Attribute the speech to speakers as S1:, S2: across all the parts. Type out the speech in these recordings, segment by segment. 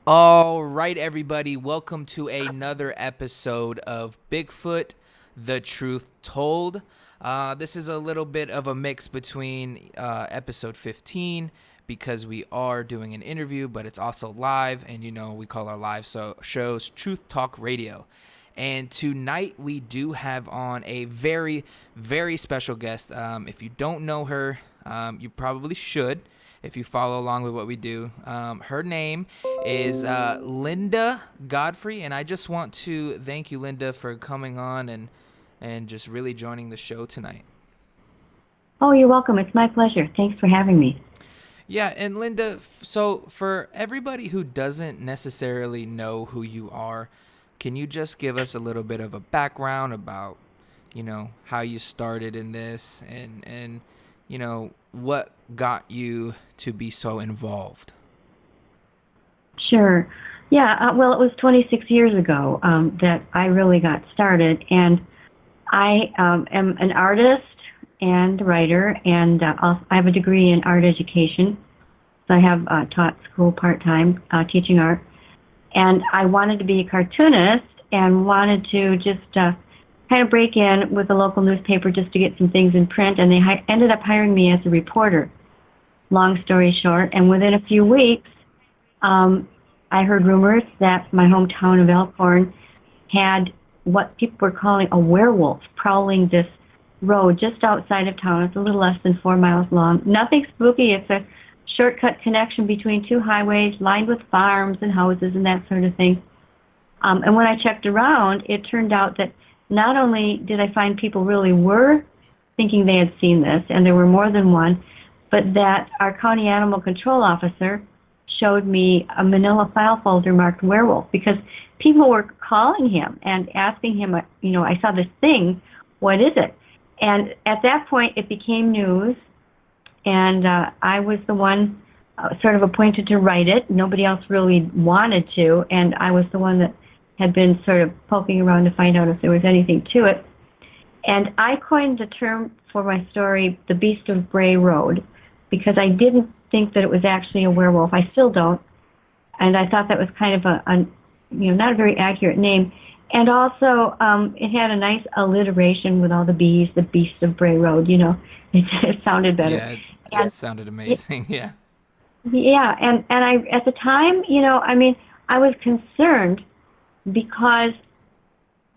S1: All right, everybody, welcome to another episode of Bigfoot, The Truth Told. This is a little bit of a mix between episode 15 because we are doing an interview, but it's also live, and we call our live shows Truth Talk Radio. And tonight we do have on a very, very special guest. If you don't know her, you probably should if you follow along with what we do. Her name is Linda Godfrey, and I just want to thank you, Linda, for coming on and just really joining the show tonight.
S2: Oh, you're welcome. It's my pleasure. Thanks for having me.
S1: Yeah, and Linda, so for everybody who doesn't necessarily know who you are, can you just give us a little bit of a background about, how you started in this and what got you to be so involved?
S2: Sure. Yeah, well, it was 26 years ago that I really got started, and I am an artist and writer, and I have a degree in art education. So I have taught school part-time, teaching art, and I wanted to be a cartoonist and wanted to just kind of break in with a local newspaper just to get some things in print, and they ended up hiring me as a reporter. Long story short, and within a few weeks, um, I heard rumors that my hometown of Elkhorn had what people were calling a werewolf prowling this road just outside of town. It's a little less than 4 miles long. Nothing spooky. It's a shortcut connection between two highways lined with farms and houses and that sort of thing. And when I checked around, it turned out that not only did I find people really were thinking they had seen this, and there were more than one, but that our county animal control officer showed me a manila file folder marked werewolf because people were calling him and asking him, I saw this thing, what is it? And at that point, it became news, and I was the one sort of appointed to write it. Nobody else really wanted to, and I was the one that had been sort of poking around to find out if there was anything to it. And I coined the term for my story, the Beast of Bray Road, because I didn't think that it was actually a werewolf. I still don't. And I thought that was kind of not a very accurate name. And also, it had a nice alliteration with all the B's, the Beast of Bray Road, it sounded better.
S1: Yeah, it
S2: And
S1: sounded amazing. Yeah.
S2: yeah, and I, at the time, I was concerned because,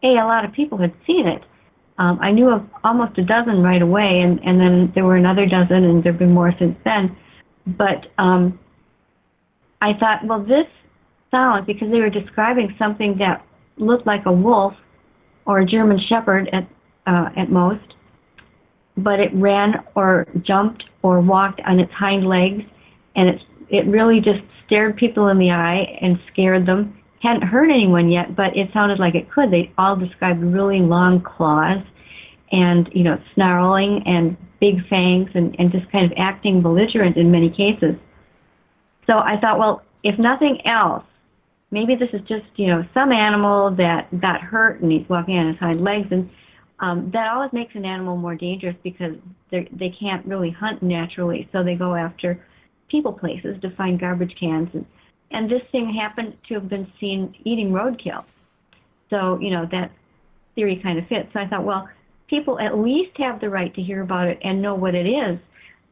S2: a lot of people had seen it. I knew of almost a dozen right away, and then there were another dozen, and there have been more since then. But I thought, well, this sounds, because they were describing something that looked like a wolf or a German shepherd at most, but it ran or jumped or walked on its hind legs, and it really just stared people in the eye and scared them. Hadn't hurt anyone yet, but it sounded like it could. They all described really long claws and, snarling and big fangs and just kind of acting belligerent in many cases. So I thought, well, if nothing else, maybe this is just, some animal that got hurt and he's walking on his hind legs. And that always makes an animal more dangerous because they can't really hunt naturally. So they go after people places to find garbage cans. And this thing happened to have been seen eating roadkill. So, that theory kind of fits. So I thought, well, people at least have the right to hear about it and know what it is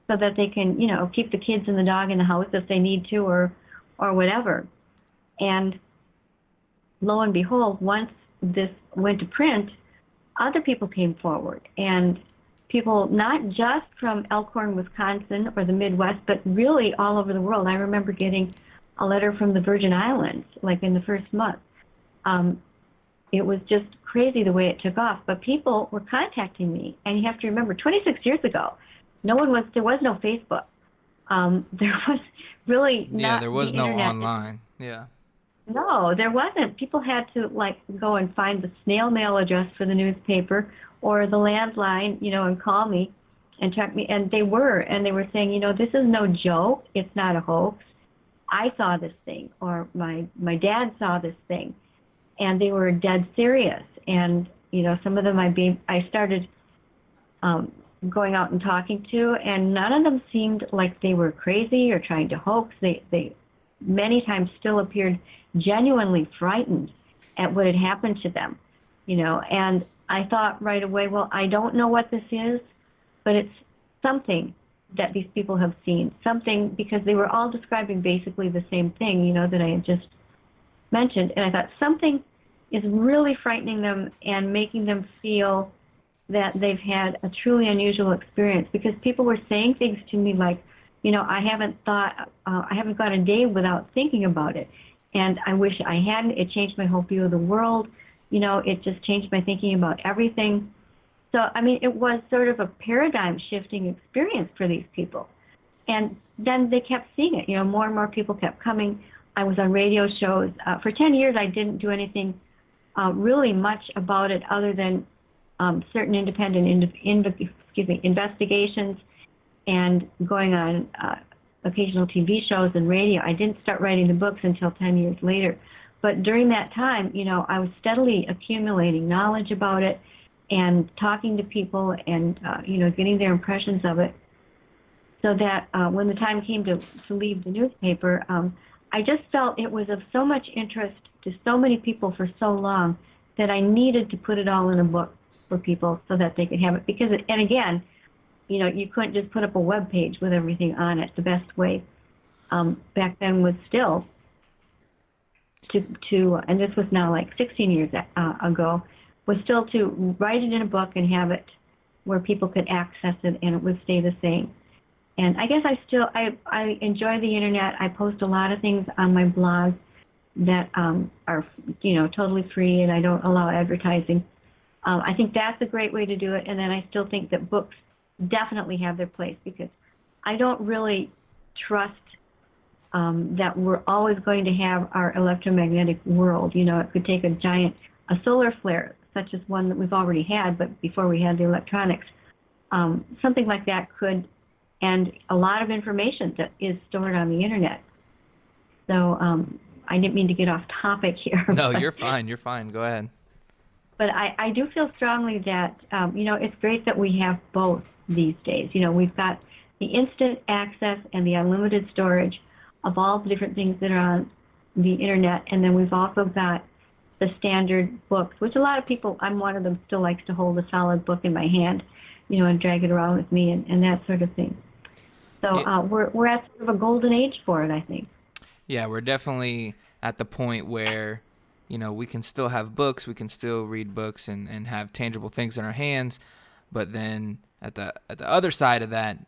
S2: so that they can, keep the kids and the dog in the house if they need to or whatever. And lo and behold, once this went to print, other people came forward. And people not just from Elkhorn, Wisconsin or the Midwest, but really all over the world. I remember getting a letter from the Virgin Islands, like in the first month. It was just crazy the way it took off. But people were contacting me, and you have to remember, 26 years ago, there was no Facebook. There was really
S1: Yeah,
S2: not
S1: there
S2: the
S1: was no
S2: internet.
S1: online. Yeah.
S2: No, there wasn't. People had to go and find the snail mail address for the newspaper or the landline, and call me and check me. And they were saying, this is no joke. It's not a hoax. I saw this thing, or my dad saw this thing, and they were dead serious. And some of them I started going out and talking to, and none of them seemed like they were crazy or trying to hoax. They many times still appeared genuinely frightened at what had happened to them, and I thought right away, well, I don't know what this is, but it's something that these people have seen, something, because they were all describing basically the same thing, that I had just mentioned. And I thought something is really frightening them and making them feel that they've had a truly unusual experience, because people were saying things to me like, I haven't gone a day without thinking about it. And I wish I hadn't. It changed my whole view of the world. It just changed my thinking about everything. So, I mean, it was sort of a paradigm shifting experience for these people. And then they kept seeing it. More and more people kept coming. I was on radio shows. For 10 years, I didn't do anything really much about it other than certain independent investigations and going on occasional TV shows and radio. I didn't start writing the books until 10 years later. But during that time, I was steadily accumulating knowledge about it and talking to people and, getting their impressions of it, so that when the time came to leave the newspaper, I just felt it was of so much interest to so many people for so long that I needed to put it all in a book for people so that they could have it. Because, and again, you couldn't just put up a web page with everything on it. The best way back then was still to and this was now like 16 years ago, was still to write it in a book and have it where people could access it and it would stay the same. And I guess I enjoy the internet. I post a lot of things on my blog that are totally free, and I don't allow advertising. I think that's a great way to do it. And then I still think that books definitely have their place, because I don't really trust that we're always going to have our electromagnetic world. It could take a solar flare, such as one that we've already had, but before we had the electronics. Something like that could end a lot of information that is stored on the internet. So I didn't mean to get off topic here.
S1: No, you're fine. You're fine. Go ahead.
S2: But I do feel strongly that, it's great that we have both these days. We've got the instant access and the unlimited storage of all the different things that are on the internet. And then we've also got the standard books, which a lot of people, I'm one of them, still likes to hold a solid book in my hand, and drag it around with me and that sort of thing. So we're at sort of a golden age for it, I think.
S1: Yeah, we're definitely at the point where, we can still have books, we can still read books and have tangible things in our hands, but then at the other side of that,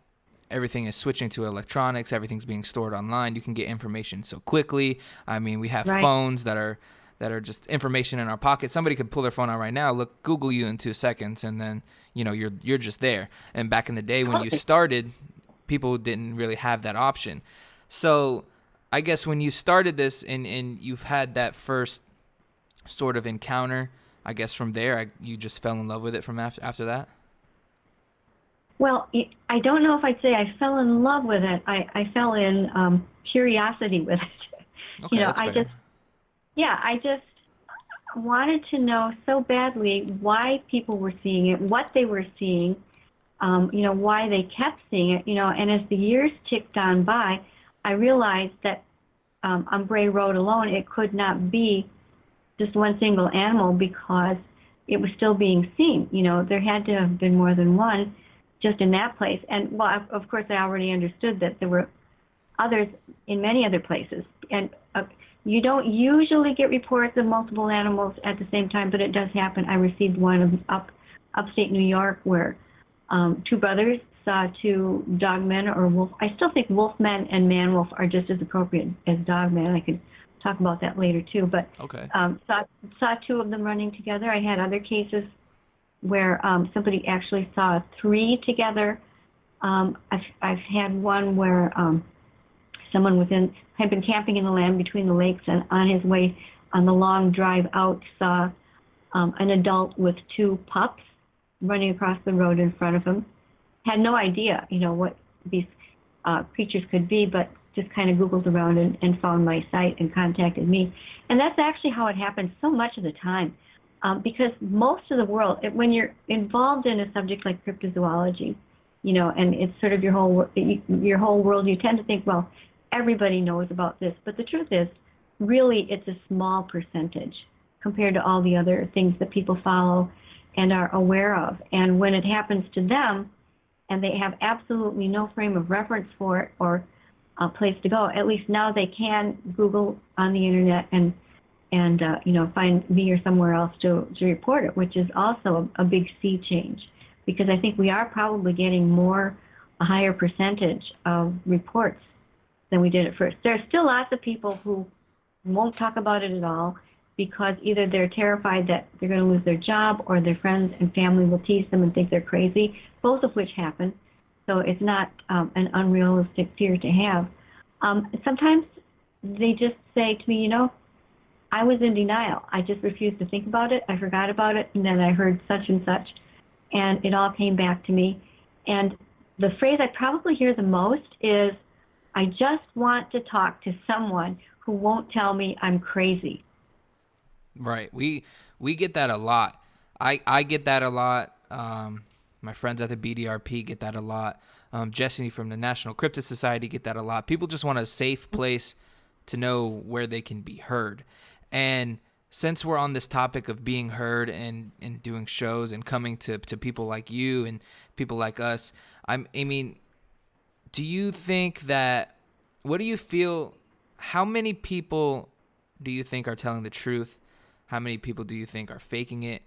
S1: everything is switching to electronics, everything's being stored online. You can get information so quickly. I mean, we have phones that are just information in our pocket. Somebody could pull their phone out right now, Google you in 2 seconds, and then, you're just there. And back in the day when you started, people didn't really have that option. So I guess when you started this and you've had that first sort of encounter, I guess from there, you just fell in love with it from after that?
S2: Well, I don't know if I'd say I fell in love with it. I fell in curiosity with it.
S1: Okay, that's fair.
S2: I just wanted to know so badly why people were seeing it, what they were seeing, why they kept seeing it, and as the years ticked on by, I realized that on Bray Road alone, it could not be just one single animal, because it was still being seen. There had to have been more than one just in that place. And, well, of course, I already understood that there were others in many other places. And you don't usually get reports of multiple animals at the same time, but it does happen. I received one upstate New York where 2 brothers saw 2 dogmen or wolf. I still think wolfmen and man-wolf are just as appropriate as dogmen. I could talk about that later, too. But
S1: okay.
S2: Saw 2 of them running together. I had other cases where somebody actually saw 3 together. I've had one where someone had been camping in the land between the lakes, and on his way on the long drive out saw an adult with 2 pups running across the road in front of him. Had no idea, what these creatures could be, but just kind of Googled around and found my site and contacted me. And that's actually how it happens so much of the time. Because most of the world, when you're involved in a subject like cryptozoology, and it's sort of your whole world, you tend to think, well, everybody knows about this, but the truth is, really, it's a small percentage compared to all the other things that people follow and are aware of. And when it happens to them, and they have absolutely no frame of reference for it or a place to go, at least now they can Google on the internet and find me or somewhere else to report it, which is also a big sea change, because I think we are probably getting a higher percentage of reports than we did at first. There are still lots of people who won't talk about it at all because either they're terrified that they're going to lose their job or their friends and family will tease them and think they're crazy, both of which happen. So it's not an unrealistic fear to have. Sometimes they just say to me, I was in denial. I just refused to think about it. I forgot about it, and then I heard such and such, and it all came back to me. And the phrase I probably hear the most is, I just want to talk to someone who won't tell me I'm crazy.
S1: Right. We get that a lot. I get that a lot. My friends at the BDRP get that a lot. Jesse from the National Cryptid Society get that a lot. People just want a safe place to know where they can be heard. And since we're on this topic of being heard and doing shows and coming to people like you and people like us, I mean, do you think that, what do you feel, how many people do you think are telling the truth? How many people do you think are faking it?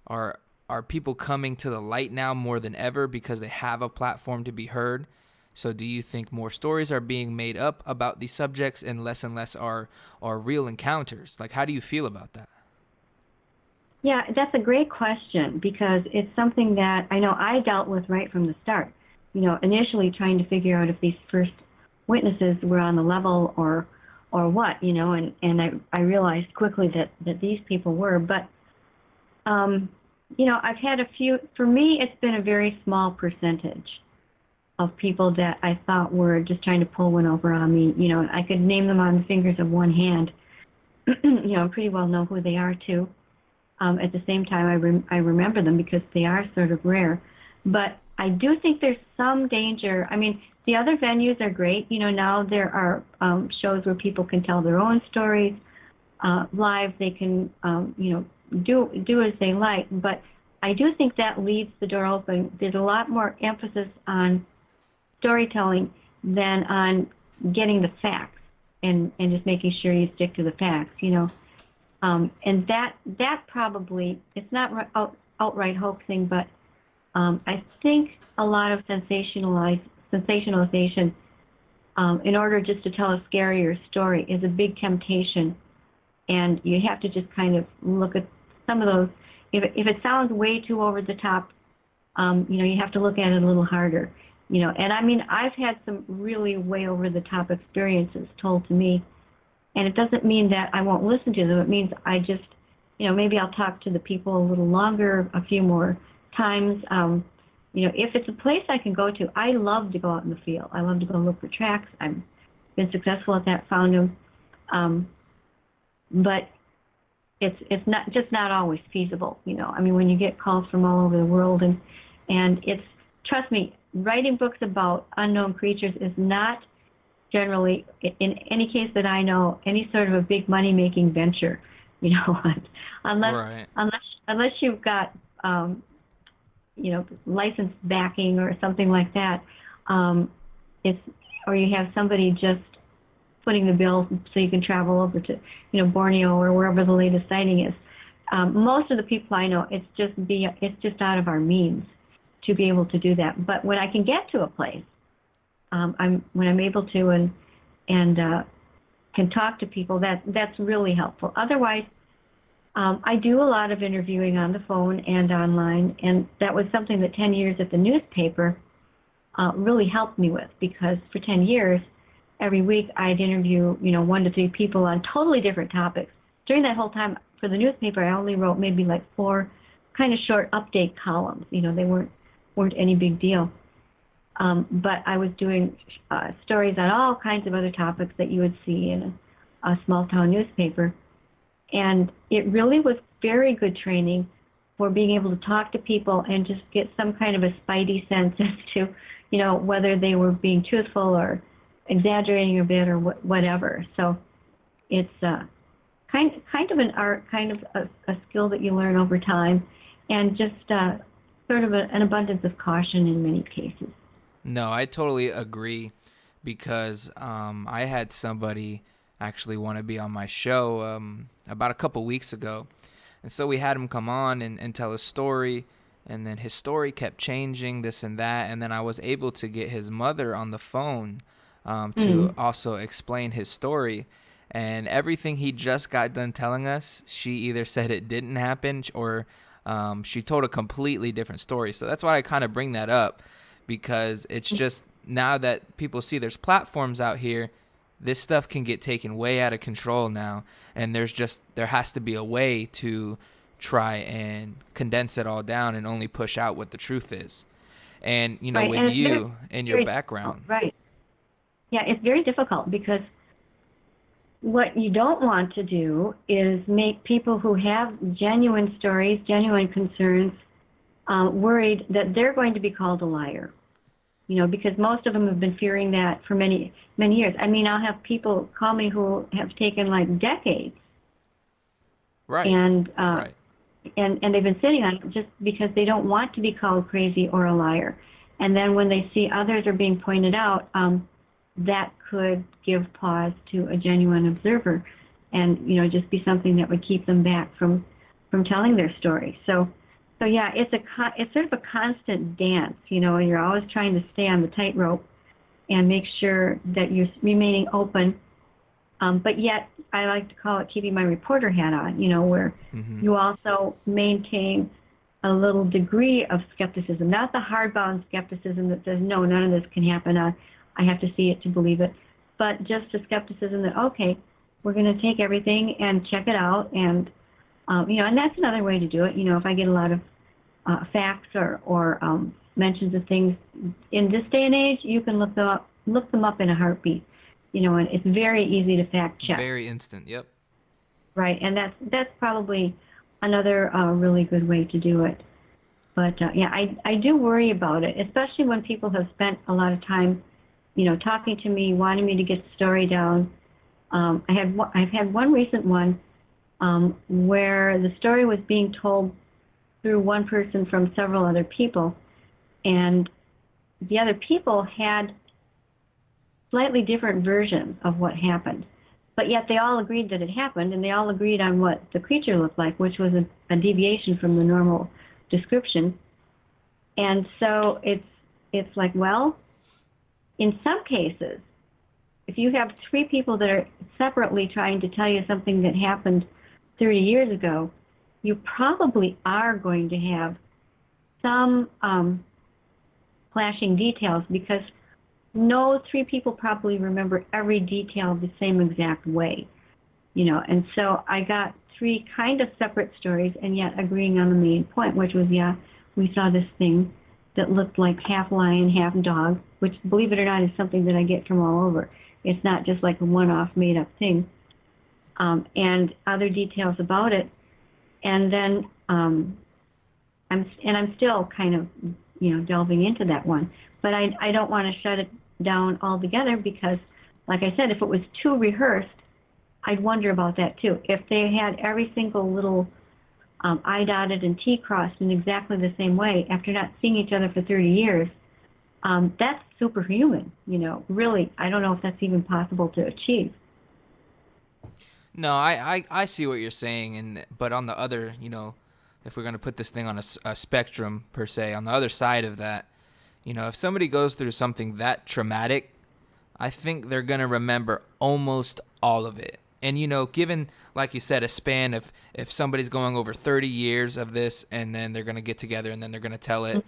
S1: Are people coming to the light now more than ever because they have a platform to be heard? So do you think more stories are being made up about these subjects and less are real encounters? Like, how do you feel about that?
S2: Yeah, that's a great question, because it's something that I know I dealt with right from the start. Initially trying to figure out if these first witnesses were on the level or what, and I realized quickly that these people were. But, I've had a few, for me, it's been a very small percentage of people that I thought were just trying to pull one over on me. I could name them on the fingers of one hand. Pretty well know who they are too. At the same time, I remember them because they are sort of rare. But I do think there's some danger. I mean, the other venues are great. Now there are shows where people can tell their own stories live. They can, do as they like. But I do think that leaves the door open. There's a lot more emphasis on storytelling than on getting the facts and just making sure you stick to the facts, and that probably, it's not outright hoaxing, but I think a lot of sensationalization in order just to tell a scarier story is a big temptation, and you have to just kind of look at some of those. If it sounds way too over the top, you have to look at it a little harder. And I mean, I've had some really way over the top experiences told to me, and it doesn't mean that I won't listen to them. It means I just, maybe I'll talk to the people a little longer, a few more times. If it's a place I can go to, I love to go out in the field. I love to go look for tracks. I've been successful at that, found them. But it's not always feasible. I mean, when you get calls from all over the world, and it's, trust me, writing books about unknown creatures is not generally, in any case that I know, any sort of a big money-making venture, unless you've got, licensed backing or something like that, or you have somebody just footing the bill so you can travel over to, Borneo or wherever the latest sighting is. Most of the people I know, it's just out of our means to be able to do that. But when I can get to a place, when I'm able to and can talk to people, that's really helpful. Otherwise, I do a lot of interviewing on the phone and online, and that was something that 10 years at the newspaper really helped me with, because for 10 years, every week I'd interview, 1 to 3 people on totally different topics. During that whole time, for the newspaper, I only wrote maybe like 4 kind of short update columns. They weren't any big deal. But I was doing stories on all kinds of other topics that you would see in a small town newspaper. And it really was very good training for being able to talk to people and just get some kind of a spidey sense as to, whether they were being truthful or exaggerating a bit or whatever. So it's kind of an art, kind of a skill that you learn over time, and just sort of an abundance of caution in many cases.
S1: No, I totally agree because I had somebody actually want to be on my show about a couple weeks ago. And so we had him come on and tell a story. And then his story kept changing, this and that. And then I was able to get his mother on the phone to also explain his story. And everything he just got done telling us, she either said it didn't happen or she told a completely different story. So that's why I kind of bring that up, because it's just now that people see there's platforms out here, this stuff can get taken way out of control now. And there has to be a way to try and condense it all down and only push out what the truth is. And,
S2: Right,
S1: with
S2: and it's
S1: you and your
S2: very
S1: background.
S2: right. Yeah, it's very difficult because what you don't want to do is make people who have genuine stories, genuine concerns, worried that they're going to be called a liar. Because most of them have been fearing that for many, many years. I mean, I'll have people call me who have taken like decades,
S1: Right.
S2: and
S1: Right.
S2: and they've been sitting on it just because they don't want to be called crazy or a liar. And then when they see others are being pointed out, that could give pause to a genuine observer, and just be something that would keep them back from telling their story. So yeah, it's sort of a constant dance, and you're always trying to stay on the tightrope and make sure that you're remaining open. But yet, I like to call it keeping my reporter hat on, where you also maintain a little degree of skepticism, not the hardbound skepticism that says, no, none of this can happen. I have to see it to believe it, but just a skepticism that, okay, we're going to take everything and check it out. And, and that's another way to do it. If I get a lot of facts or mentions of things in this day and age, you can look them up in a heartbeat. And it's very easy to fact check.
S1: Very instant. Yep.
S2: Right, and that's probably another really good way to do it. But yeah, I do worry about it, especially when people have spent a lot of time, talking to me, wanting me to get the story down. I've had one recent one where the story was being told through one person from several other people, and the other people had slightly different versions of what happened, but yet they all agreed that it happened, and they all agreed on what the creature looked like, which was a deviation from the normal description. And so it's like, well, in some cases, if you have three people that are separately trying to tell you something that happened 30 years ago, you probably are going to have some clashing details, because no three people probably remember every detail the same exact way, and so I got three kind of separate stories and yet agreeing on the main point, which was, yeah, we saw this thing that looked like half lion, half dog, which, believe it or not, is something that I get from all over. It's not just like a one-off made-up thing, and other details about it. And then I'm still kind of delving into that one, but I don't want to shut it down altogether, because, like I said, if it was too rehearsed, I'd wonder about that too. If they had every single little I dotted and T crossed in exactly the same way after not seeing each other for 30 years, that's superhuman. Really, I don't know if that's even possible to achieve.
S1: No, I see what you're saying, but on the other, if we're going to put this thing on a spectrum per se, on the other side of that, if somebody goes through something that traumatic, I think they're going to remember almost all of it. And, given, like you said, a span of, if somebody's going over 30 years of this and then they're going to get together and then they're going to tell it,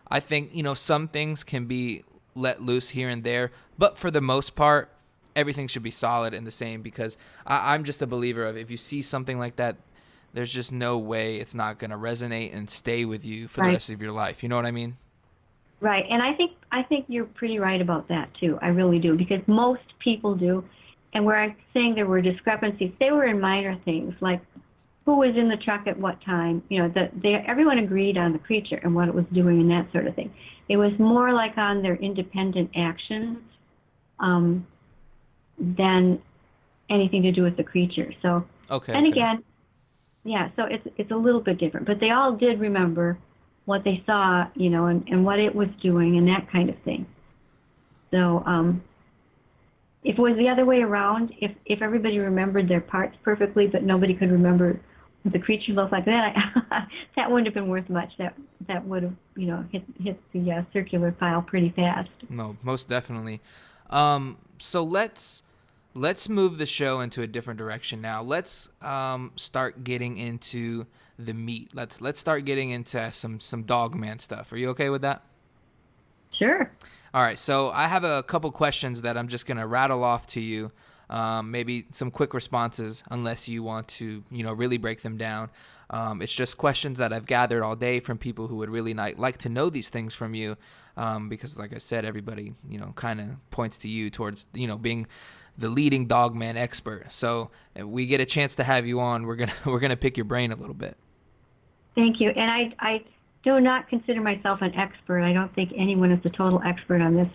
S1: I think, some things can be let loose here and there, but for the most part, everything should be solid and the same, because I'm just a believer of, if you see something like that, there's just no way it's not going to resonate and stay with you for the rest of your life. You know what I mean?
S2: Right, and I think you're pretty right about that too. I really do, because most people do. And where I'm saying there were discrepancies, they were in minor things, like who was in the truck at what time. Everyone agreed on the creature and what it was doing and that sort of thing. It was more like on their independent actions. than anything to do with the creature. So,
S1: Okay,
S2: and
S1: okay.
S2: again, yeah, so it's a little bit different, but they all did remember what they saw, and what it was doing and that kind of thing. So, if it was the other way around, if everybody remembered their parts perfectly, but nobody could remember what the creature looked like, that that wouldn't have been worth much. That would have, hit the circular pile pretty fast.
S1: No, most definitely. So let's move the show into a different direction now. Let's start getting into the meat. Let's start getting into some Dogman stuff. Are you okay with that?
S2: Sure.
S1: All right. So I have a couple questions that I'm just gonna rattle off to you. Maybe some quick responses, unless you want to, really break them down. It's just questions that I've gathered all day from people who would really like to know these things from you, because, like I said, everybody, kind of points to you towards, being the leading Dogman expert. So if we get a chance to have you on, we're gonna we're gonna pick your brain a little bit.
S2: Thank you. And I do not consider myself an expert. I don't think anyone is a total expert on this.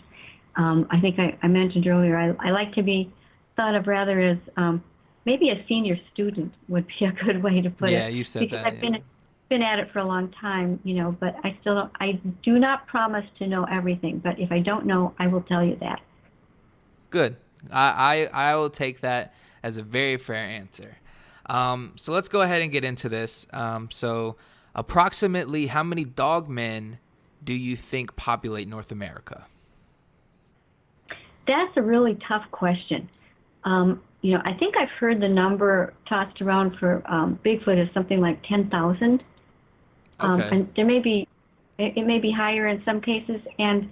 S2: I think I mentioned earlier, I like to be thought of rather as maybe a senior student would be a good way to put
S1: Yeah,
S2: it,
S1: you said
S2: because
S1: that.
S2: I've
S1: Yeah.
S2: been at it for a long time, but I still don't, I do not promise to know everything, but if I don't know, I will tell you that.
S1: Good. I will take that as a very fair answer. So let's go ahead and get into this. So approximately how many dogmen do you think populate North America?
S2: That's a really tough question. I think I've heard the number tossed around for Bigfoot is something like 10,000.
S1: Okay.
S2: And it may be higher in some cases. And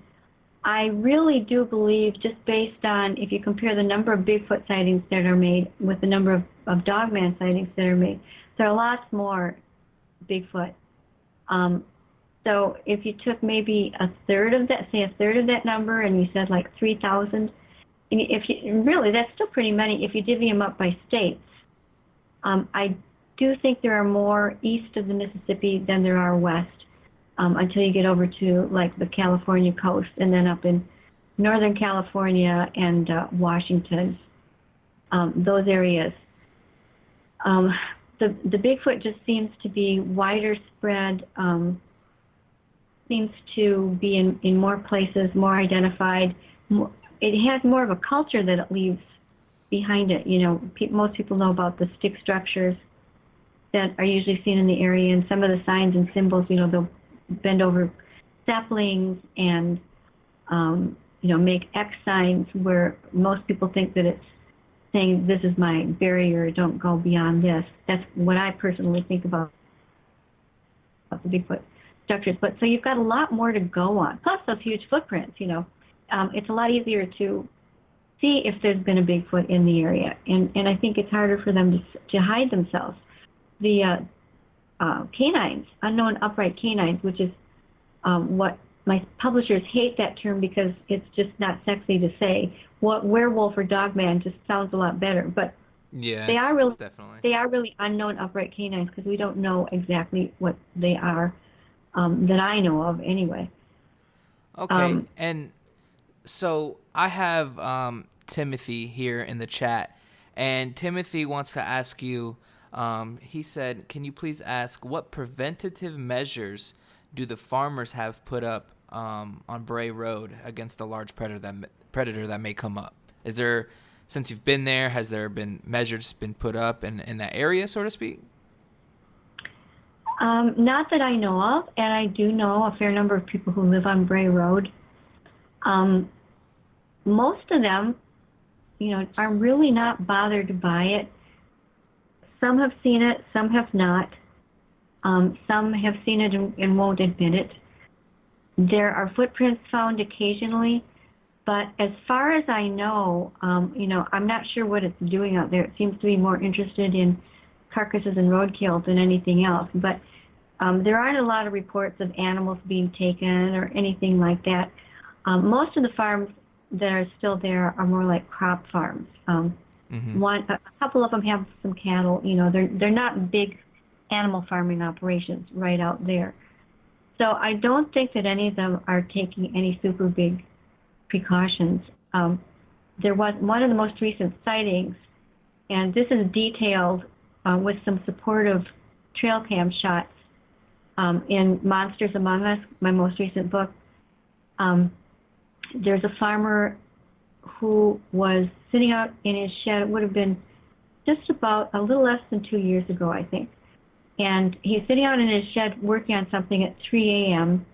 S2: I really do believe, just based on if you compare the number of Bigfoot sightings that are made with the number of Dogman sightings that are made, there are lots more Bigfoot. Um, so if you took maybe a third of that, say a third of that number, and you said like 3,000, if you really, that's still pretty many if you divvy them up by states. I do think there are more east of the Mississippi than there are west, until you get over to like the California coast, and then up in Northern California and Washington, those areas. Um, the Bigfoot just seems to be wider spread, seems to be in more places, more identified. It has more of a culture that it leaves behind it. Most people know about the stick structures that are usually seen in the area, and some of the signs and symbols. They'll bend over saplings and make X signs where most people think that it's saying this is my barrier, don't go beyond this. That's what I personally think about the Bigfoot structures. But so you've got a lot more to go on. Plus those huge footprints. It's a lot easier to see if there's been a Bigfoot in the area, and I think it's harder for them to hide themselves. The canines, unknown upright canines, which is what my publishers hate that term because it's just not sexy to say. What werewolf or dogman just sounds a lot better, but
S1: Yeah,
S2: they
S1: it's
S2: are really
S1: definitely.
S2: they are really unknown upright canines because we don't know exactly what they are, that I know of anyway.
S1: Okay.
S2: Um,
S1: And so I have Timothy here in the chat, and Timothy wants to ask you. He said, "Can you please ask what preventative measures do the farmers have put up on Bray Road against the large predator that may come up? Is there, since you've been there, has there been measures been put up in that area, so to speak?"
S2: Not that I know of, and I do know a fair number of people who live on Bray Road. Um, Most of them, are really not bothered by it. Some have seen it, some have not. Some have seen it and won't admit it. There are footprints found occasionally, but as far as I know, I'm not sure what it's doing out there. It seems to be more interested in carcasses and roadkill than anything else. But there aren't a lot of reports of animals being taken or anything like that. Most of the farms that are still there are more like crop farms.
S1: Mm-hmm.
S2: A couple of them have some cattle. They're not big animal farming operations right out there. So I don't think that any of them are taking any super big precautions. there was one of the most recent sightings, and this is detailed with some supportive trail cam shots in Monsters Among Us, my most recent book. There's a farmer who was sitting out in his shed. It would have been just about a little less than 2 years ago, I think. And he's sitting out in his shed working on something at 3 a.m.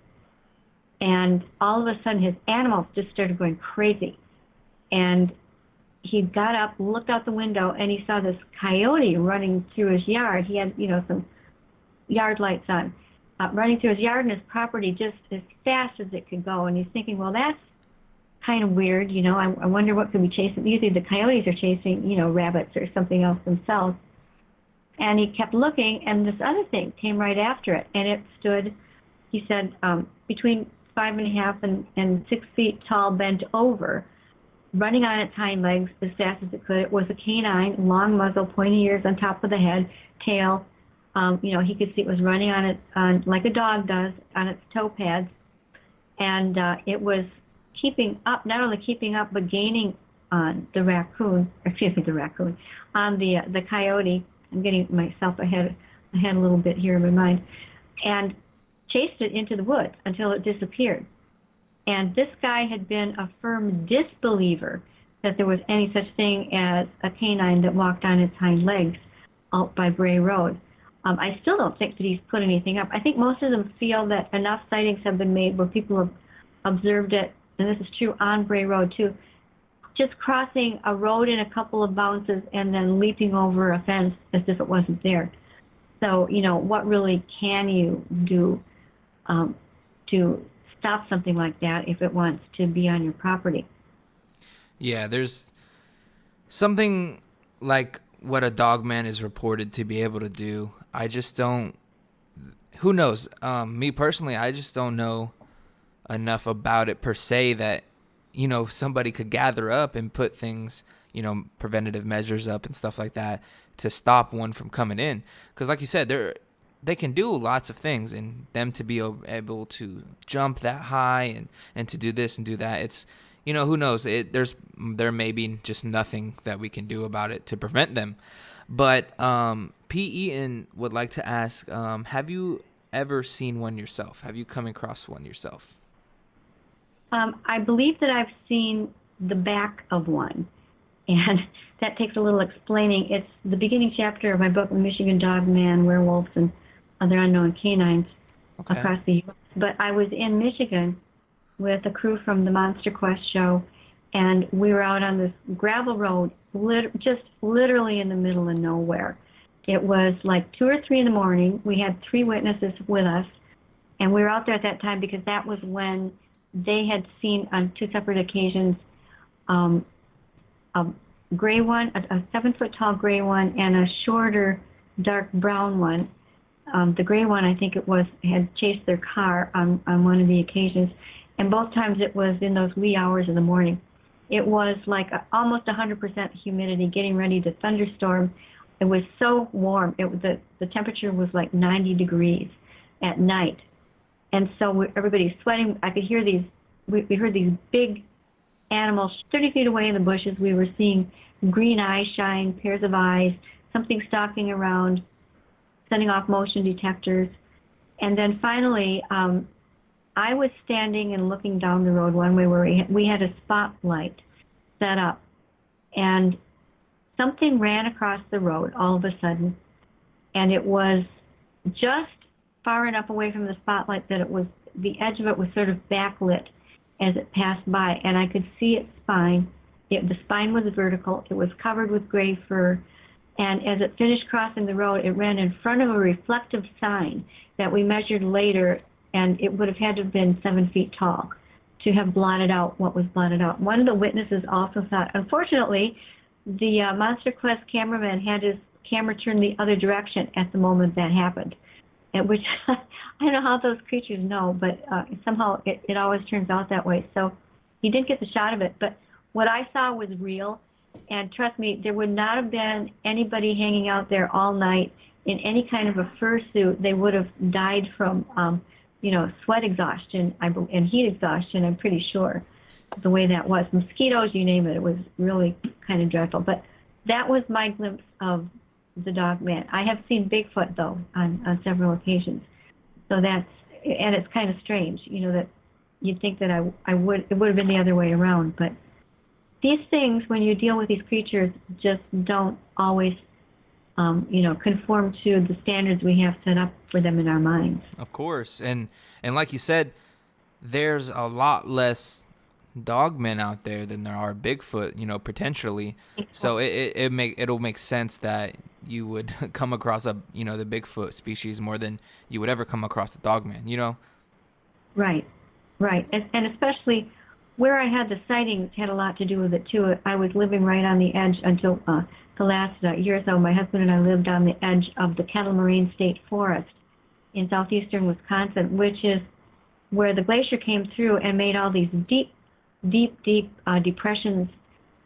S2: And all of a sudden his animals just started going crazy. And he got up, looked out the window, and he saw this coyote running through his yard. He had, some yard lights on, running through his yard and his property just as fast as it could go. And he's thinking, well, that's kind of weird. I wonder what could be chasing. Usually the coyotes are chasing, rabbits or something else themselves. And he kept looking, and this other thing came right after it. And it stood, he said, between 5.5 and 6 feet tall, bent over, running on its hind legs as fast as it could. It was a canine, long muzzle, pointy ears on top of the head, tail. He could see it was running on it like a dog does on its toe pads. And it was not only keeping up, but gaining on the raccoon, on the coyote. I'm getting myself ahead a little bit here in my mind. And chased it into the woods until it disappeared. And this guy had been a firm disbeliever that there was any such thing as a canine that walked on its hind legs out by Bray Road. I still don't think that he's put anything up. I think most of them feel that enough sightings have been made where people have observed it, and this is true on Bray Road too, just crossing a road in a couple of bounces and then leaping over a fence as if it wasn't there. So, what really can you do to stop something like that if it wants to be on your property?
S1: Yeah, there's something like what a Dogman is reported to be able to do. I just don't, who knows? Me personally, I just don't know enough about it per se that, somebody could gather up and put things, preventative measures up and stuff like that to stop one from coming in. Because like you said, they can do lots of things, and them to be able to jump that high and to do this and do that, it's, who knows? There may be just nothing that we can do about it to prevent them. But P. Eaton would like to ask, have you ever seen one yourself? Have you come across one yourself?
S2: I believe that I've seen the back of one, and that takes a little explaining. It's the beginning chapter of my book, Michigan Dogman, Werewolves, and Other Unknown Canines across the U.S. But I was in Michigan with a crew from the Monster Quest show, and we were out on this gravel road, just literally in the middle of nowhere. It was like 2 or 3 in the morning. We had 3 witnesses with us, and we were out there at that time because that was when they had seen on 2 separate occasions a gray one, a 7-foot-tall gray one, and a shorter, dark brown one. The gray one, I think it was, had chased their car on one of the occasions, and both times it was in those wee hours of the morning. It was like almost 100% humidity, getting ready to thunderstorm. It was so warm. The temperature was like 90 degrees at night. And so everybody's sweating. I could hear we heard these big animals 30 feet away in the bushes. We were seeing green eyes shine, pairs of eyes, something stalking around, sending off motion detectors. And then finally, I was standing and looking down the road one way where we had a spotlight set up. And something ran across the road all of a sudden. And it was just far enough away from the spotlight that the edge of it was sort of backlit as it passed by, and I could see its spine. The spine was vertical. It was covered with gray fur, and as it finished crossing the road, it ran in front of a reflective sign that we measured later, and it would have had to have been 7 feet tall to have blotted out what was blotted out. One of the witnesses also thought, unfortunately, the Monster Quest cameraman had his camera turned the other direction at the moment that happened. Which I don't know how those creatures know, but somehow it always turns out that way. So he didn't get the shot of it, but what I saw was real. And trust me, there would not have been anybody hanging out there all night in any kind of a fursuit. They would have died from, sweat exhaustion and heat exhaustion, I'm pretty sure. the way that was. Mosquitoes, you name it. It was really kind of dreadful. But that was my glimpse of the Dogman. I have seen Bigfoot, though, on several occasions. So that's, and it's kind of strange, that you'd think that it would have been the other way around. But these things, when you deal with these creatures, just don't always, conform to the standards we have set up for them in our minds.
S1: Of course. And like you said, there's a lot less dogmen out there than there are Bigfoot, potentially. So it'll make sense that you would come across the Bigfoot species more than you would ever come across the dogman,
S2: Right. And especially where I had the sightings had a lot to do with it too. I was living right on the edge until the last year or so. My husband and I lived on the edge of the Kettle Moraine State Forest in southeastern Wisconsin, which is where the glacier came through and made all these deep depressions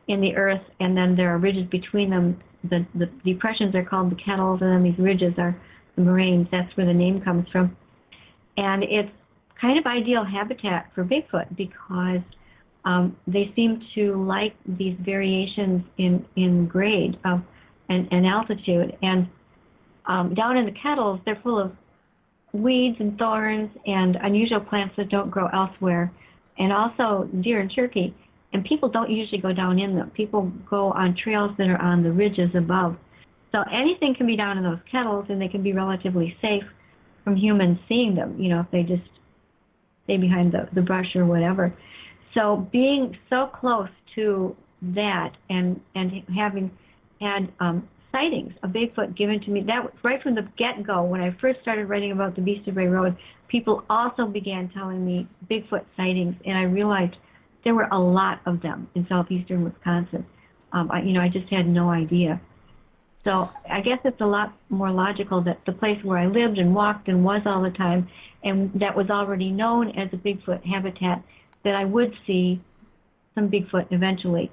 S2: in the earth, and then there are ridges between them. The depressions are called the kettles, and then these ridges are the moraines. That's where the name comes from. And it's kind of ideal habitat for Bigfoot because they seem to like these variations in grade and altitude. And down in the kettles, they're full of weeds and thorns and unusual plants that don't grow elsewhere, and also deer and turkey. And people don't usually go down in them. People go on trails that are on the ridges above. So anything can be down in those kettles, and they can be relatively safe from humans seeing them, if they just stay behind the brush or whatever. So being so close to that and having had sightings of Bigfoot given to me, that was right from the get-go. When I first started writing about the Beast of Bray Road, people also began telling me Bigfoot sightings, and I realized there were a lot of them in southeastern Wisconsin. I just had no idea. So I guess it's a lot more logical that the place where I lived and walked and was all the time, and that was already known as a Bigfoot habitat, that I would see some Bigfoot eventually,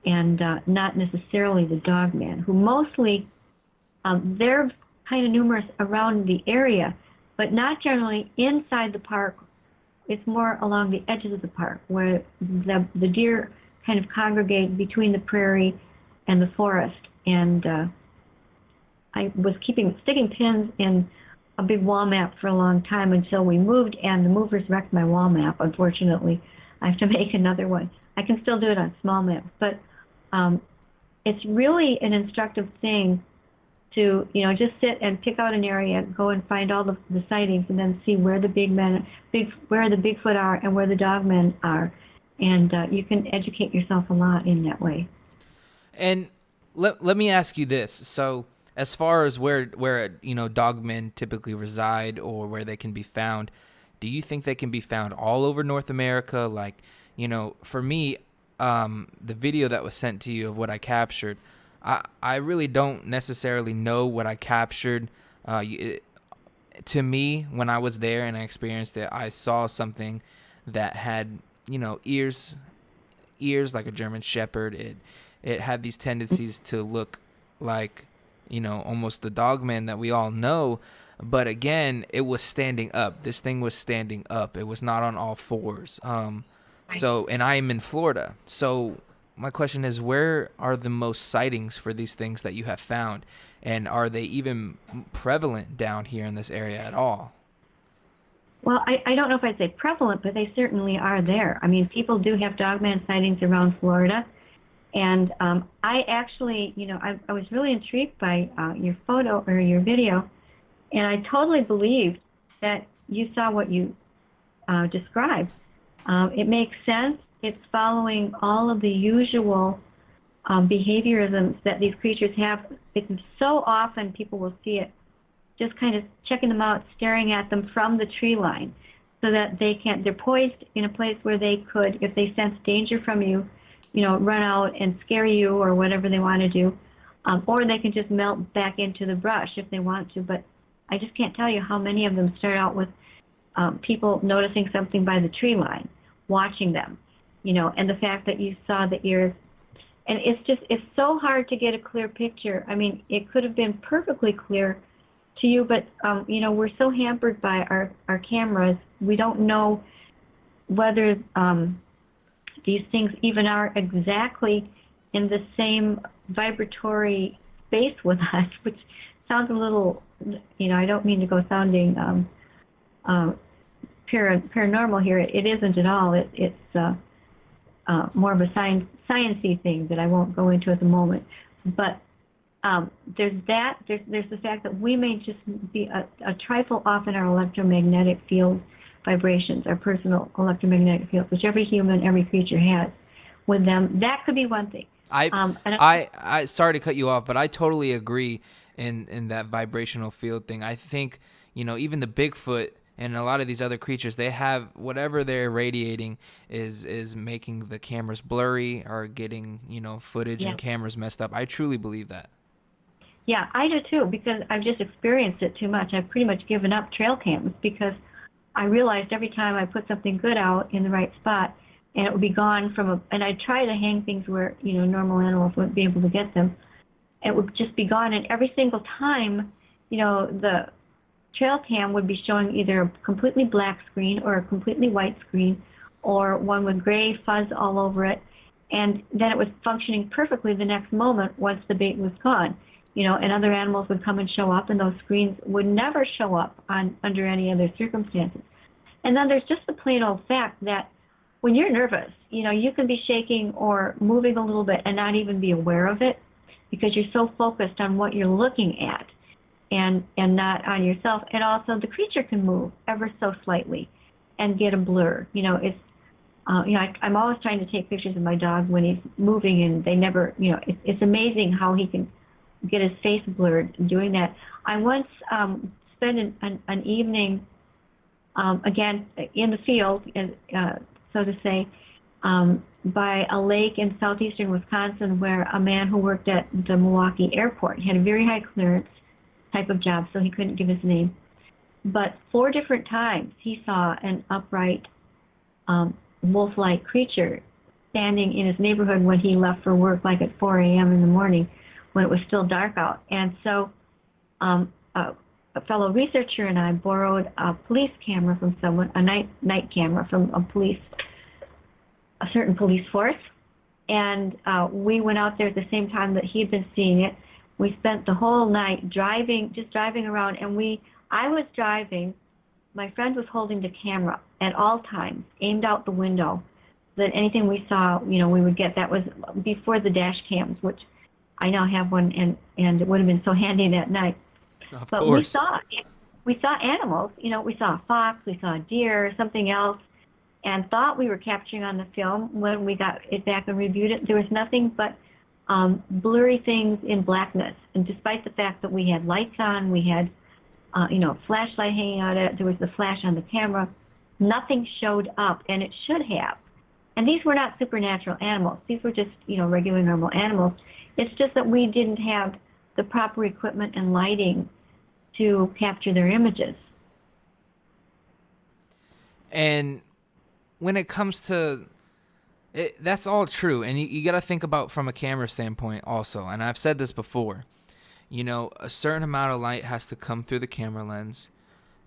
S2: and not necessarily the Dogman, who mostly, they're kind of numerous around the area, but not generally inside the park. It's more along the edges of the park, where the deer kind of congregate between the prairie and the forest. And I was sticking pins in a big wall map for a long time until we moved, and the movers wrecked my wall map, unfortunately. I have to make another one. I can still do it on small maps, but it's really an instructive thing to, just sit and pick out an area, go and find all the sightings, and then see where the where the Bigfoot are and where the Dogmen are. And you can educate yourself a lot in that way.
S1: And let me ask you this. So as far as where dogmen typically reside or where they can be found, do you think they can be found all over North America? Like, for me, the video that was sent to you of what I captured, I really don't necessarily know what I captured. To me, when I was there and I experienced it, I saw something that had, ears like a German Shepherd. It had these tendencies to look like, almost the Dogman that we all know. But again, it was standing up. This thing was standing up. It was not on all fours. So, and I am in Florida. So my question is, where are the most sightings for these things that you have found? And are they even prevalent down here in this area at all?
S2: Well, I don't know if I'd say prevalent, but they certainly are there. I mean, people do have Dogman sightings around Florida. And I actually, I was really intrigued by your photo or your video, and I totally believed that you saw what you described. It makes sense. It's following all of the usual behaviorisms that these creatures have. It's so often people will see it, just kind of checking them out, staring at them from the tree line, so that they're poised in a place where they could, if they sense danger from you, run out and scare you or whatever they want to do, or they can just melt back into the brush if they want to. But I just can't tell you how many of them start out with people noticing something by the tree line, watching them, and the fact that you saw the ears. And it's so hard to get a clear picture. I mean, it could have been perfectly clear to you, but, we're so hampered by our cameras. We don't know whether these things even are exactly in the same vibratory space with us, which sounds a little, I don't mean to go sounding paranormal here. It isn't at all. It's more of a sciencey thing that I won't go into at the moment. But there's that. There's the fact that we may just be a trifle off in our electromagnetic field vibrations, our personal electromagnetic fields, which every human, every creature has with them. That could be one thing.
S1: I sorry to cut you off, but I totally agree in that vibrational field thing. I think, even the Bigfoot and a lot of these other creatures, they have whatever they're radiating is making the cameras blurry or getting, footage and cameras messed up. I truly believe that.
S2: Yeah, I do too, because I've just experienced it too much. I've pretty much given up trail cams because I realized every time I put something good out in the right spot, and it would be gone and I'd try to hang things where, normal animals wouldn't be able to get them. It would just be gone, and every single time, the trail cam would be showing either a completely black screen or a completely white screen, or one with gray fuzz all over it, and then it was functioning perfectly the next moment once the bait was gone. And other animals would come and show up, and those screens would never show up under any other circumstances. And then there's just the plain old fact that when you're nervous, you can be shaking or moving a little bit and not even be aware of it because you're so focused on what you're looking at and not on yourself. And also the creature can move ever so slightly and get a blur. I'm always trying to take pictures of my dog when he's moving, and they never, it's amazing how he can get his face blurred doing that. I once spent an evening, again, in the field, so to say, by a lake in southeastern Wisconsin where a man who worked at the Milwaukee airport, he had a very high clearance type of job, so he couldn't give his name. But 4 different times he saw an upright wolf-like creature standing in his neighborhood when he left for work, like at 4 a.m. in the morning when it was still dark out. And so a fellow researcher and I borrowed a police camera from someone, a night camera from a certain police force, and we went out there at the same time that he'd been seeing it. We spent the whole night just driving around, and I was driving, my friend was holding the camera at all times, aimed out the window, so that anything we saw, we would get. That was before the dash cams, which I now have one, and it would have been so handy that night.
S1: Of
S2: but
S1: course.
S2: we saw animals, we saw a fox, we saw a deer, something else, and thought we were capturing on the film. When we got it back and reviewed it, there was nothing but blurry things in blackness. And despite the fact that we had lights on, we had, flashlight hanging out, there was the flash on the camera, nothing showed up, and it should have. And these were not supernatural animals. These were just, regular, normal animals. It's just that we didn't have the proper equipment and lighting to capture their images.
S1: And when it comes to it, that's all true. And you got to think about from a camera standpoint also. And I've said this before, a certain amount of light has to come through the camera lens.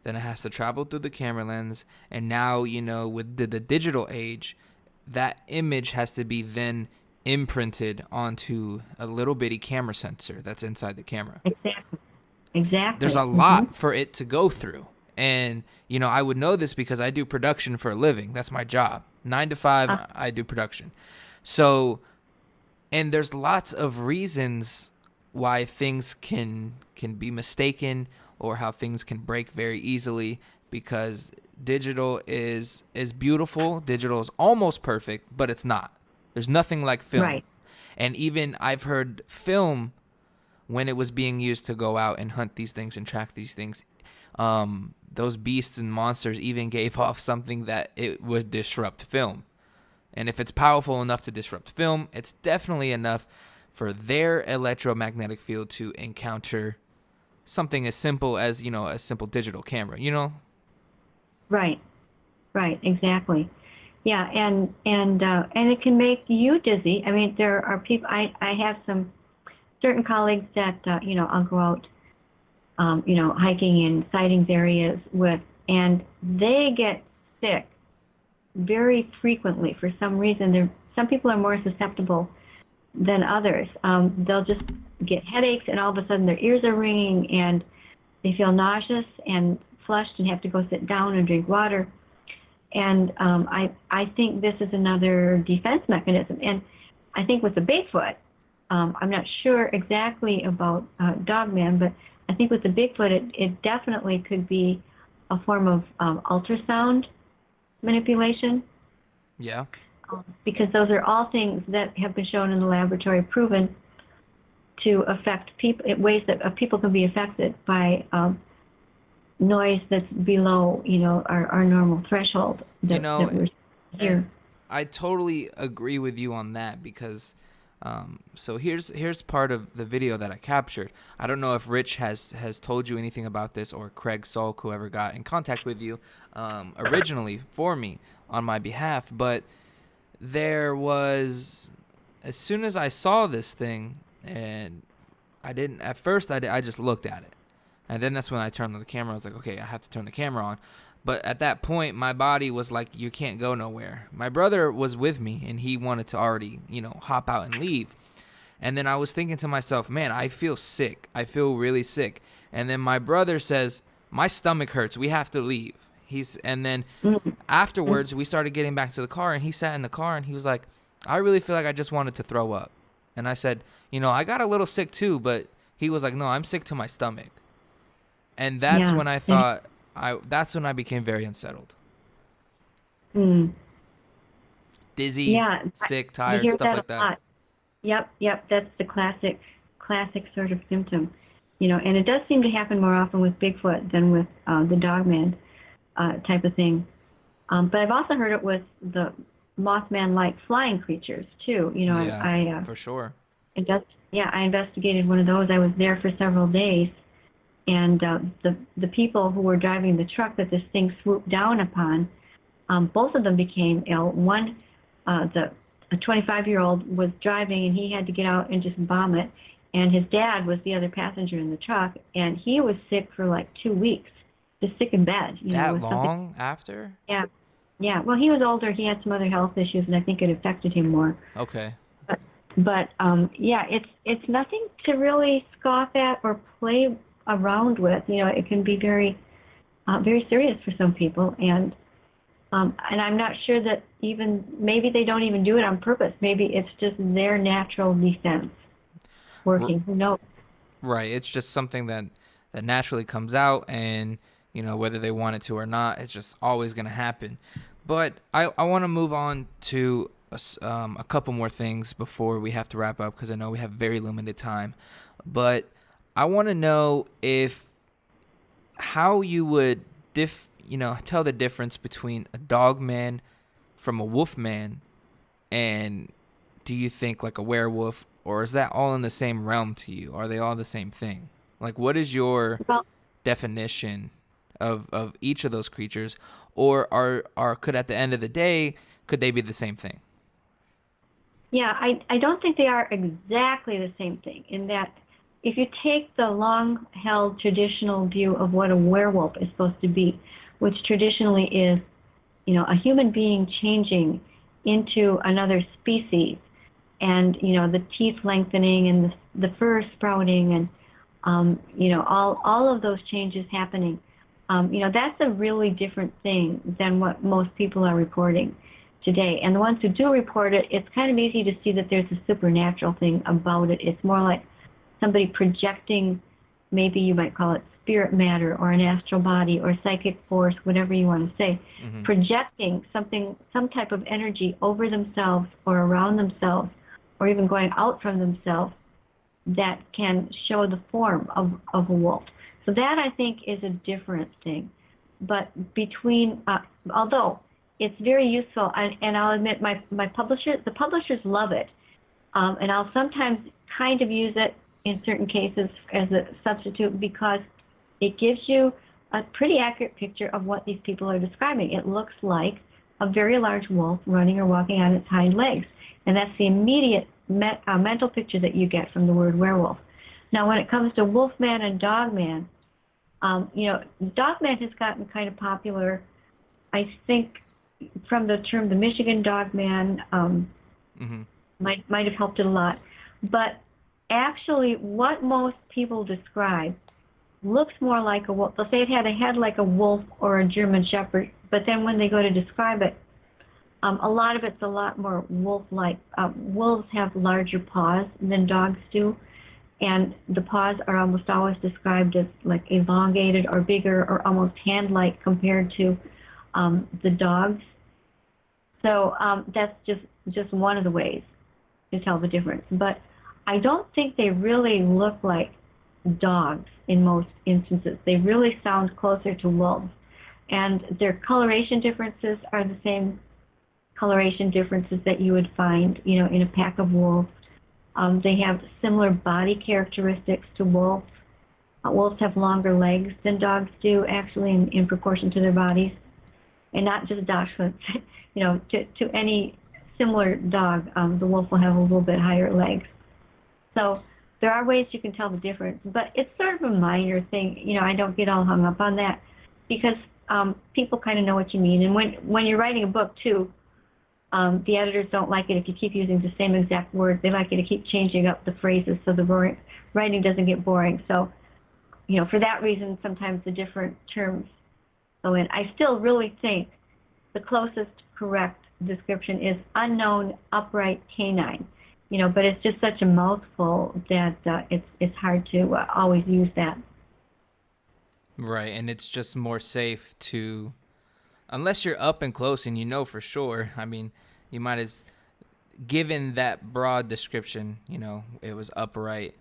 S1: Then it has to travel through the camera lens. And now, with the digital age, that image has to be then imprinted onto a little bitty camera sensor that's inside the camera.
S2: Exactly.
S1: There's a lot for it to go through. And, I would know this because I do production for a living. That's my job. 9 to 5, I do production. So, and there's lots of reasons why things can be mistaken or how things can break very easily, because digital is beautiful. Digital is almost perfect, but it's not. There's nothing like film.
S2: Right.
S1: And even I've heard film, when it was being used to go out and hunt these things and track these things, those beasts and monsters even gave off something that it would disrupt film. And if it's powerful enough to disrupt film, it's definitely enough for their electromagnetic field to encounter something as simple as, a simple digital camera,
S2: Right, exactly. Yeah, and it can make you dizzy. I mean, there are people, I have some certain colleagues that, I'll go out, hiking in sightings areas with, and they get sick very frequently for some reason. Some people are more susceptible than others. They'll just get headaches, and all of a sudden their ears are ringing, and they feel nauseous and flushed and have to go sit down and drink water. And I think this is another defense mechanism. And I think with the Bigfoot, I'm not sure exactly about Dogman, but I think with the Bigfoot, it definitely could be a form of ultrasound manipulation.
S1: Yeah.
S2: Because those are all things that have been shown in the laboratory, proven to affect people in ways that people can be affected by noise that's below, our normal threshold that we're here.
S1: I totally agree with you on that because, so here's part of the video that I captured. I don't know if Rich has told you anything about this, or Craig Salk, whoever got in contact with you originally for me on my behalf, but there was, as soon as I saw this thing, and at first I just looked at it. And then that's when I turned on the camera. I was like, okay, I have to turn the camera on. But at that point, my body was like, you can't go nowhere. My brother was with me, and he wanted to already, hop out and leave. And then I was thinking to myself, man, I feel sick. I feel really sick. And then my brother says, my stomach hurts. We have to leave. And then afterwards, we started getting back to the car, and he sat in the car, and he was like, I really feel like I just wanted to throw up. And I said, I got a little sick too, but he was like, no, I'm sick to my stomach. And that's when I thought, that's when I became very unsettled. Dizzy, sick, tired, stuff like that.
S2: Lot. Yep, that's the classic sort of symptom. And it does seem to happen more often with Bigfoot than with the Dogman type of thing. But I've also heard it with the Mothman-like flying creatures too. I
S1: for sure.
S2: I investigated one of those. I was there for several days. And the people who were driving the truck that this thing swooped down upon, both of them became ill. One, a 25-year-old was driving, and he had to get out and just vomit. And his dad was the other passenger in the truck, and he was sick for like 2 weeks, just sick in bed.
S1: That long after?
S2: Yeah. Well, he was older. He had some other health issues, and I think it affected him more.
S1: Okay.
S2: But it's nothing to really scoff at or play around with. It can be very, very serious for some people, and I'm not sure that maybe they don't even do it on purpose. Maybe it's just their natural defense working. Who knows?
S1: Right. It's just something that naturally comes out, and whether they want it to or not, it's just always going to happen. But I want to move on to a couple more things before we have to wrap up, because I know we have very limited time. But I want to know how you would tell the difference between a Dogman from a Wolfman, and do you think like a werewolf, or is that all in the same realm to you? Are they all the same thing? Like, what is your definition of each of those creatures, or could at the end of the day, could they be the same thing?
S2: Yeah, I don't think they are exactly the same thing, in that if you take the long-held traditional view of what a werewolf is supposed to be, which traditionally is, a human being changing into another species, and, the teeth lengthening and the fur sprouting, and, all of those changes happening, that's a really different thing than what most people are reporting today. And the ones who do report it, it's kind of easy to see that there's a supernatural thing about it. It's more like somebody projecting, maybe you might call it spirit matter or an astral body or psychic force, whatever you want to say, projecting some type of energy over themselves or around themselves, or even going out from themselves, that can show the form of a wolf. So that, I think, is a different thing. But although it's very useful, and I'll admit the publishers love it, and I'll sometimes kind of use it in certain cases as a substitute, because it gives you a pretty accurate picture of what these people are describing. It looks like a very large wolf running or walking on its hind legs, and that's the immediate mental picture that you get from the word werewolf. Now, when it comes to Wolfman and Dogman, Dogman has gotten kind of popular, I think, from the term the Michigan Dogman,
S1: Mm-hmm.
S2: might have helped it a lot. But actually, what most people describe looks more like a wolf. They'll say it had a head like a wolf or a German Shepherd, but then when they go to describe it, a lot of it's a lot more wolf-like. Wolves have larger paws than dogs do, and the paws are almost always described as like elongated or bigger or almost hand-like compared to the dogs. So that's just one of the ways to tell the difference. But I don't think they really look like dogs in most instances. They really sound closer to wolves. And their coloration differences are the same coloration differences that you would find, in a pack of wolves. They have similar body characteristics to wolves. Wolves have longer legs than dogs do, actually, in proportion to their bodies, and not just Dachshunds. To any similar dog, the wolf will have a little bit higher legs. So there are ways you can tell the difference, but it's sort of a minor thing. I don't get all hung up on that because people kind of know what you mean. And when you're writing a book too, the editors don't like it if you keep using the same exact word. They like you to keep changing up the phrases so the writing doesn't get boring. So, for that reason, sometimes the different terms go in. I still really think the closest correct description is unknown upright canine. But it's just such a mouthful that it's hard to always use that.
S1: Right, and it's just more safe to, unless you're up and close and you know for sure. I mean, you might as, given that broad description, it was upright.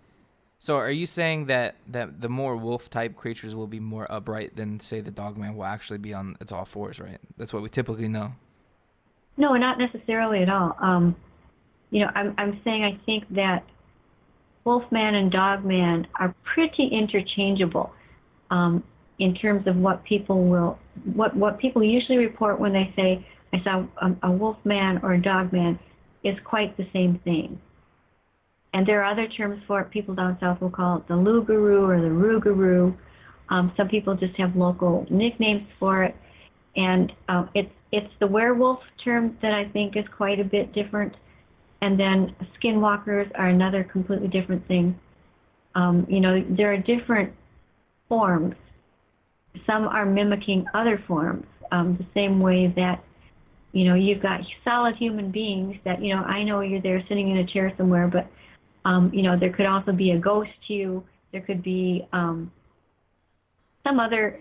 S1: So are you saying that the more wolf-type creatures will be more upright than, say, the Dogman will actually be on its all fours, right? That's what we typically know.
S2: No, not necessarily at all. I'm saying I think that Wolfman and Dogman are pretty interchangeable in terms of what people usually report when they say I saw a Wolfman or a Dogman is quite the same thing. And there are other terms for it. People down south will call it the Lugaroo or the Rougarou. Some people just have local nicknames for it. And it's the werewolf term that I think is quite a bit different. And then skinwalkers are another completely different thing. There are different forms. Some are mimicking other forms, the same way that, you've got solid human beings that, I know you're there sitting in a chair somewhere, but, there could also be a ghost to you. There could be some other,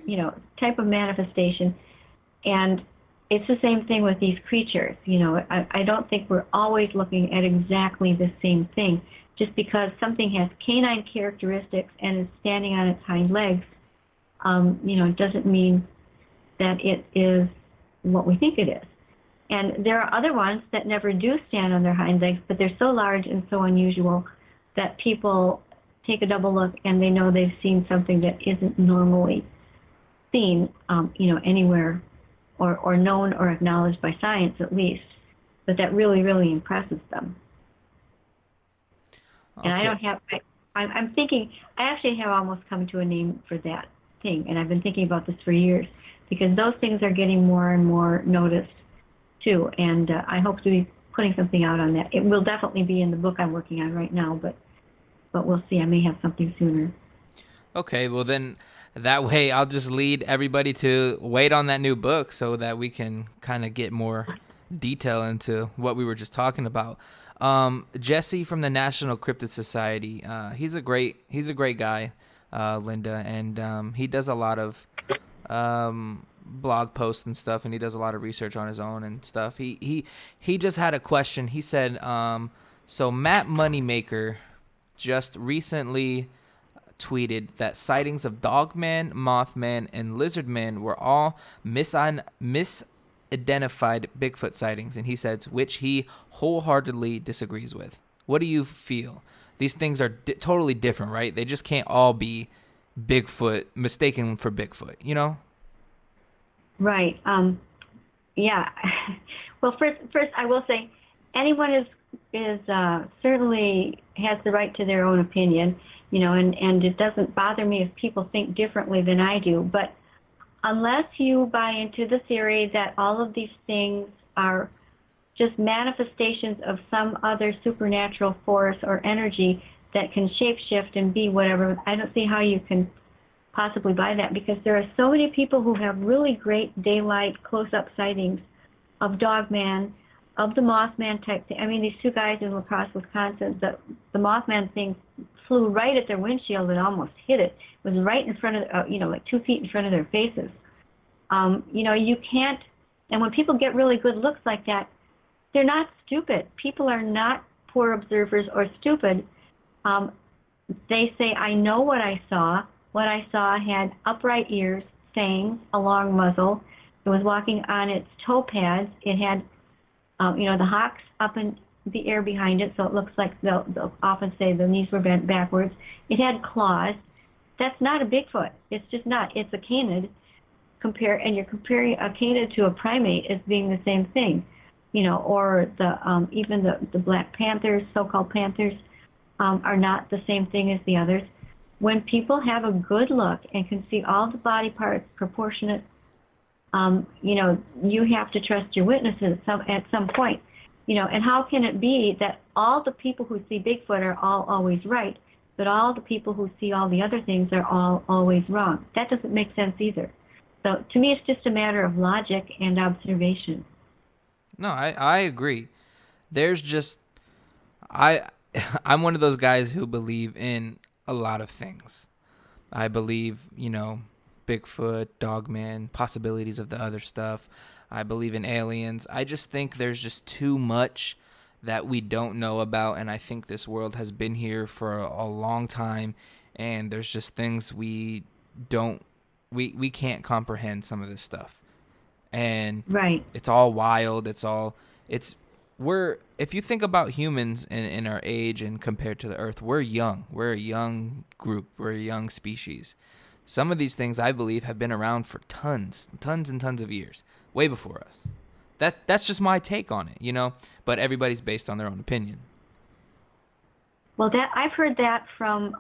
S2: type of manifestation. And it's the same thing with these creatures. I don't think we're always looking at exactly the same thing. Just because something has canine characteristics and is standing on its hind legs, doesn't mean that it is what we think it is. And there are other ones that never do stand on their hind legs, but they're so large and so unusual that people take a double look and they know they've seen something that isn't normally seen, anywhere or known or acknowledged by science at least, but that really, really impresses them. Okay. And I don't have, I'm thinking, I actually have almost come to a name for that thing, and I've been thinking about this for years, because those things are getting more and more noticed too, and I hope to be putting something out on that. It will definitely be in the book I'm working on right now, but we'll see. I may have something sooner.
S1: Okay, well then, that way I'll just lead everybody to wait on that new book so that we can kind of get more detail into what we were just talking about. Jesse from the National Cryptid Society, he's a great guy, Linda, and he does a lot of blog posts and stuff, and he does a lot of research on his own and stuff. He just had a question. He said, so Matt Moneymaker just recently tweeted that sightings of Dogman, Mothman, and Lizardman were all misidentified Bigfoot sightings, and he says, which he wholeheartedly disagrees with. What do you feel? These things are totally different, right? They just can't all be Bigfoot, mistaken for Bigfoot,
S2: Right. Yeah. Well, first, I will say, anyone is certainly has the right to their own opinion, and it doesn't bother me if people think differently than I do. But unless you buy into the theory that all of these things are just manifestations of some other supernatural force or energy that can shapeshift and be whatever, I don't see how you can possibly buy that, because there are so many people who have really great daylight close-up sightings of Dogman, of the Mothman type thing. I mean, these two guys in La Crosse, Wisconsin, the Mothman thing flew right at their windshield and almost hit it. It was right in front of, like 2 feet in front of their faces. You can't, and when people get really good looks like that, they're not stupid. People are not poor observers or stupid. They say, I know what I saw. What I saw had upright ears, fangs, a long muzzle. It was walking on its toe pads. It had, the hocks up in the air behind it, so it looks like they'll often say the knees were bent backwards. It had claws. That's not a Bigfoot. It's just not. It's a canid. And you're comparing a canid to a primate as being the same thing, or even the Black Panthers, so-called Panthers, are not the same thing as the others. When people have a good look and can see all the body parts proportionate, you have to trust your witnesses at some point. And how can it be that all the people who see Bigfoot are all always right, but all the people who see all the other things are all always wrong? That doesn't make sense either. So to me, it's just a matter of logic and observation.
S1: No, I agree. There's just I'm one of those guys who believe in a lot of things. I believe, Bigfoot, Dogman, possibilities of the other stuff. I believe in aliens. I just think there's just too much that we don't know about, and I think this world has been here for a long time, and there's just things we can't comprehend some of this stuff. And
S2: right.
S1: It's all wild. If you think about humans in our age and compared to the Earth, we're young. We're a young group. We're a young species. Some of these things, I believe, have been around for tons and tons of years, way before us. That's just my take on it, But everybody's based on their own opinion.
S2: Well, I've heard that from,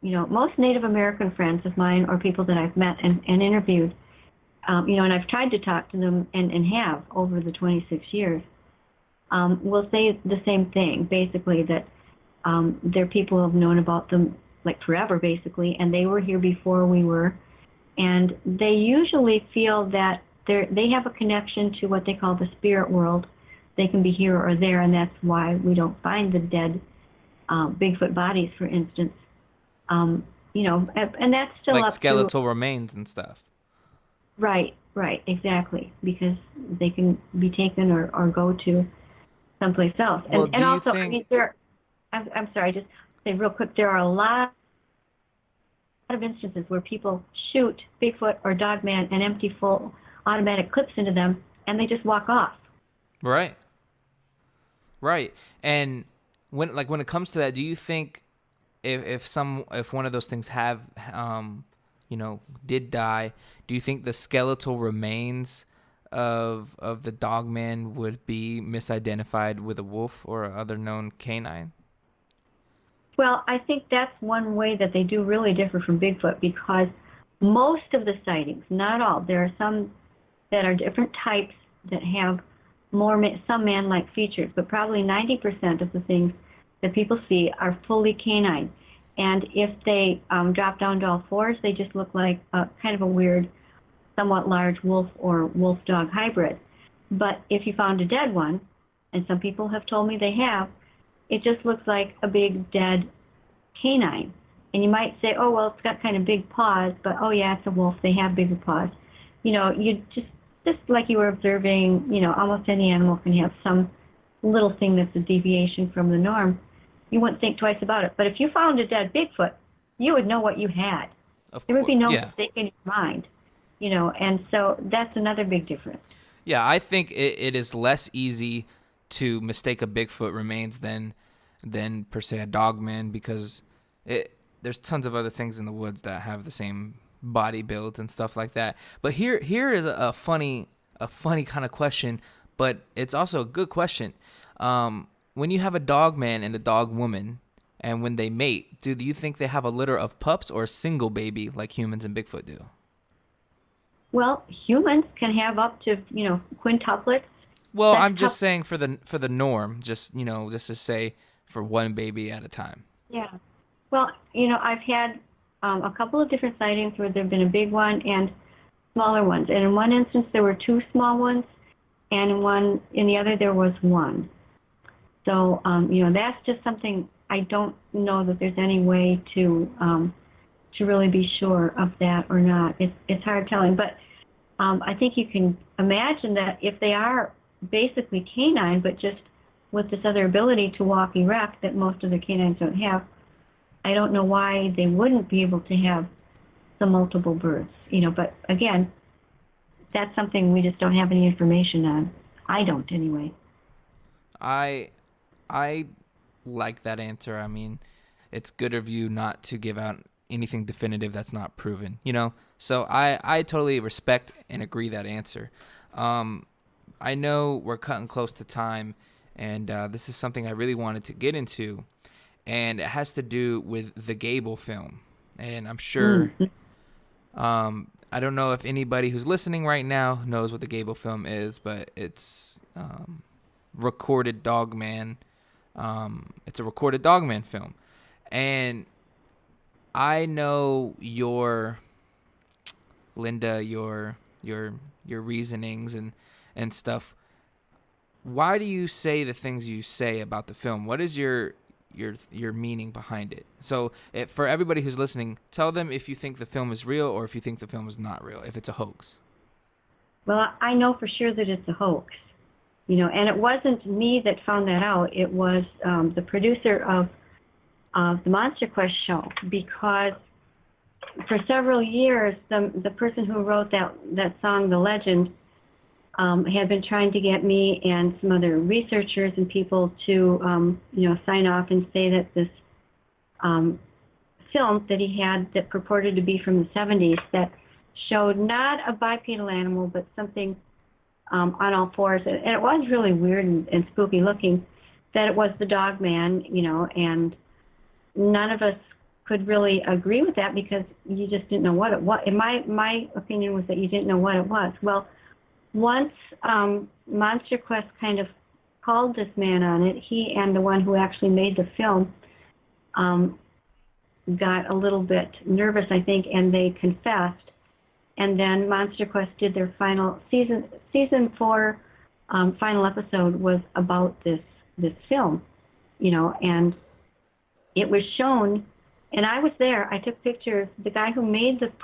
S2: most Native American friends of mine or people that I've met and interviewed, and I've tried to talk to them and have over the 26 years. Will say the same thing, basically, that they're people who have known about them like forever, basically, and they were here before we were, and they usually feel that they have a connection to what they call the spirit world. They can be here or there, and that's why we don't find the dead Bigfoot bodies, for instance. And that's still
S1: like
S2: up
S1: skeletal remains and stuff.
S2: Right, exactly, because they can be taken or go to someplace else.
S1: Well,
S2: and also, think... I'm sorry, just say real quick, there are a lot of instances where people shoot Bigfoot or Dogman and empty full automatic clips into them, and they just walk off.
S1: Right. And when it comes to that, do you think if one of those things did die, do you think the skeletal remains of the Dogman would be misidentified with a wolf or other known canine?
S2: Well, I think that's one way that they do really differ from Bigfoot, because most of the sightings, not all, there are some that are different types that have some man-like features, but probably 90% of the things that people see are fully canine. And if they drop down to all fours, they just look like kind of a weird, somewhat large wolf or wolf-dog hybrid. But if you found a dead one, and some people have told me they have, it just looks like a big dead canine. And you might say, oh, well, it's got kind of big paws, but oh yeah, it's a wolf, they have bigger paws. You just like you were observing, almost any animal can have some little thing that's a deviation from the norm. You wouldn't think twice about it. But if you found a dead Bigfoot, you would know what you had. There would be no mistake in your mind, and so that's another big difference.
S1: Yeah, I think it is less easy to mistake a Bigfoot remains than per se a Dogman, because there's tons of other things in the woods that have the same body build and stuff like that. But here is a funny kind of question, but it's also a good question. When you have a Dogman and a dog woman, and when they mate, do you think they have a litter of pups or a single baby like humans and Bigfoot do?
S2: Well, humans can have up to, quintuplets,
S1: Well, I'm just
S2: sextuplets.
S1: saying for the norm, just just to say for one baby at a time.
S2: Yeah. Well, I've had a couple of different sightings where there've been a big one and smaller ones. And in one instance, there were two small ones, and in the other, there was one. So, that's just something I don't know that there's any way to really be sure of that or not. It's hard telling, but I think you can imagine that if they are basically canine, but just with this other ability to walk erect that most of the canines don't have, I don't know why they wouldn't be able to have the multiple births. But again, that's something we just don't have any information on. I don't anyway.
S1: I I like that answer. I mean, it's good of you not to give out anything definitive that's not proven, So I totally respect and agree that answer. Um, I know we're cutting close to time, and this is something I really wanted to get into, and it has to do with the Gable film. And I'm sure,
S2: Mm.
S1: I don't know if anybody who's listening right now knows what the Gable film is, but it's recorded Dogman. It's a recorded Dogman film, and I know Linda, your reasonings and stuff. Why do you say the things you say about the film? What is your meaning behind it? So, for everybody who's listening, tell them if you think the film is real or if you think the film is not real, if it's a hoax.
S2: Well, I know for sure that it's a hoax. And it wasn't me that found that out. It was the producer of the Monster Quest show, because for several years, the person who wrote that song, The Legend, had been trying to get me and some other researchers and people to, sign off and say that this film that he had that purported to be from the 70s that showed not a bipedal animal, but something on all fours, and it was really weird and spooky looking, that it was the Dogman, and none of us could really agree with that because you just didn't know what it was. And my opinion was that you didn't know what it was. Well, once Monster Quest kind of called this man on it, he and the one who actually made the film got a little bit nervous, I think, and they confessed. And then Monster Quest did their final season 4 final episode was about this film, and it was shown, and I was there. I took pictures. The guy who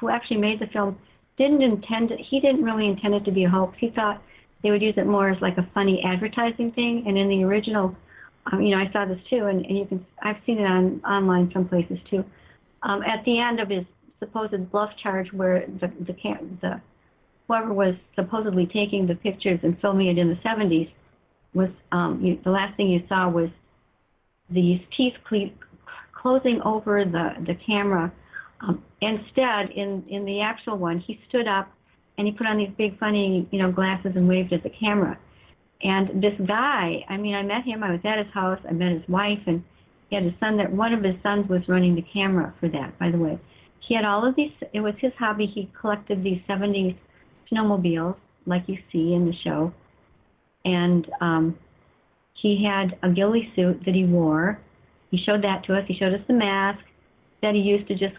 S2: actually made the film he didn't really intend it to be a hoax. He thought they would use it more as like a funny advertising thing. And in the original, I saw this too, and I've seen it online some places too. At the end of his supposed bluff charge, where the whoever was supposedly taking the pictures and filming it in the 70s was the last thing you saw was these teeth closing over the camera. Instead, in the actual one, he stood up and he put on these big funny glasses and waved at the camera. And this guy, I met him. I was at his house. I met his wife, and he had a son that one of his sons was running the camera for that. By the way, he had all of these. It was his hobby. He collected these 70s snowmobiles, like you see in the show, and he had a ghillie suit that he wore. He showed that to us. He showed us the mask that he used to just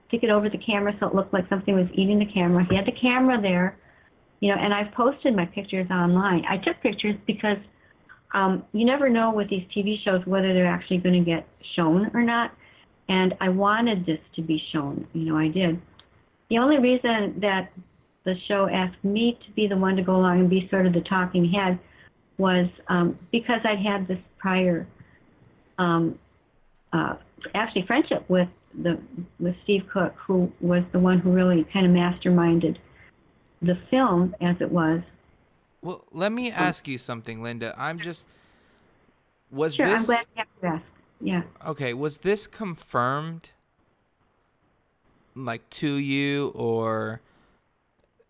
S2: stick it over the camera so it looked like something was eating the camera. He had the camera there, and I've posted my pictures online. I took pictures because you never know with these TV shows whether they're actually going to get shown or not, and I wanted this to be shown. I did. The only reason that the show asked me to be the one to go along and be sort of the talking head was because I'd had this prior actually friendship with Steve Cook, who was the one who really kind of masterminded the film as it was.
S1: Well, let me ask you something, Linda. Was
S2: sure,
S1: this...
S2: I'm glad you have to ask. Yeah.
S1: Okay, was this confirmed, like, to you, or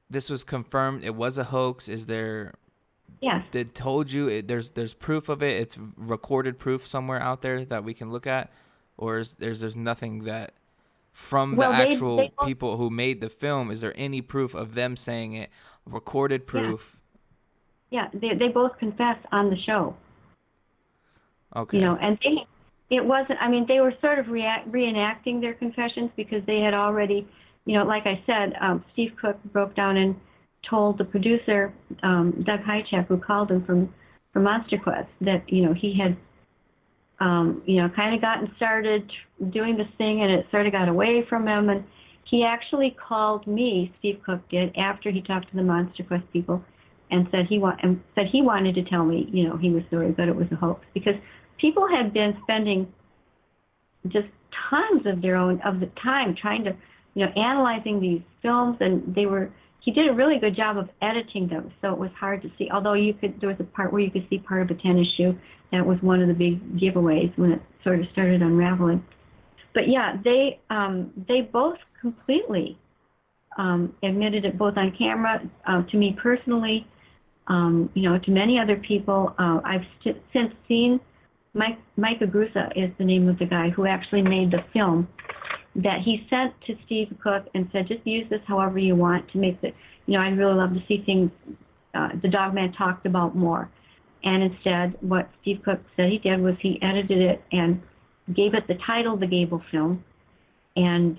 S1: this was confirmed it was a hoax? Is there...
S2: Yes.
S1: Told you there's proof of it? It's recorded proof somewhere out there that we can look at, or there's nothing that from the
S2: Well, they
S1: actual
S2: both,
S1: people who made the film? Is there any proof of them saying it? Recorded
S2: yeah,
S1: proof?
S2: yeah, they both confessed on the show.
S1: Okay.
S2: And it wasn't, I mean, they were sort of reenacting their confessions because they had already, like I said, Steve Cook broke down and told the producer, Doug Hychak, who called him from Monster Quest, that, he had, kind of gotten started doing this thing and it sort of got away from him. And he actually called me, Steve Cook did, after he talked to the Monster Quest people and said he wanted to tell me, he was sorry, but it was a hoax, because people had been spending just tons of the time trying to, analyzing these films, and he did a really good job of editing them, so it was hard to see. Although there was a part where you could see part of a tennis shoe. That was one of the big giveaways when it sort of started unraveling. But yeah, they both completely admitted it, both on camera, to me personally, to many other people. I've since seen Mike Agusa is the name of the guy who actually made the film that he sent to Steve Cook and said, just use this however you want to make the, I'd really love to see things the Dogman talked about more. And instead, what Steve Cook said he did was he edited it and gave it the title, The Gable Film, and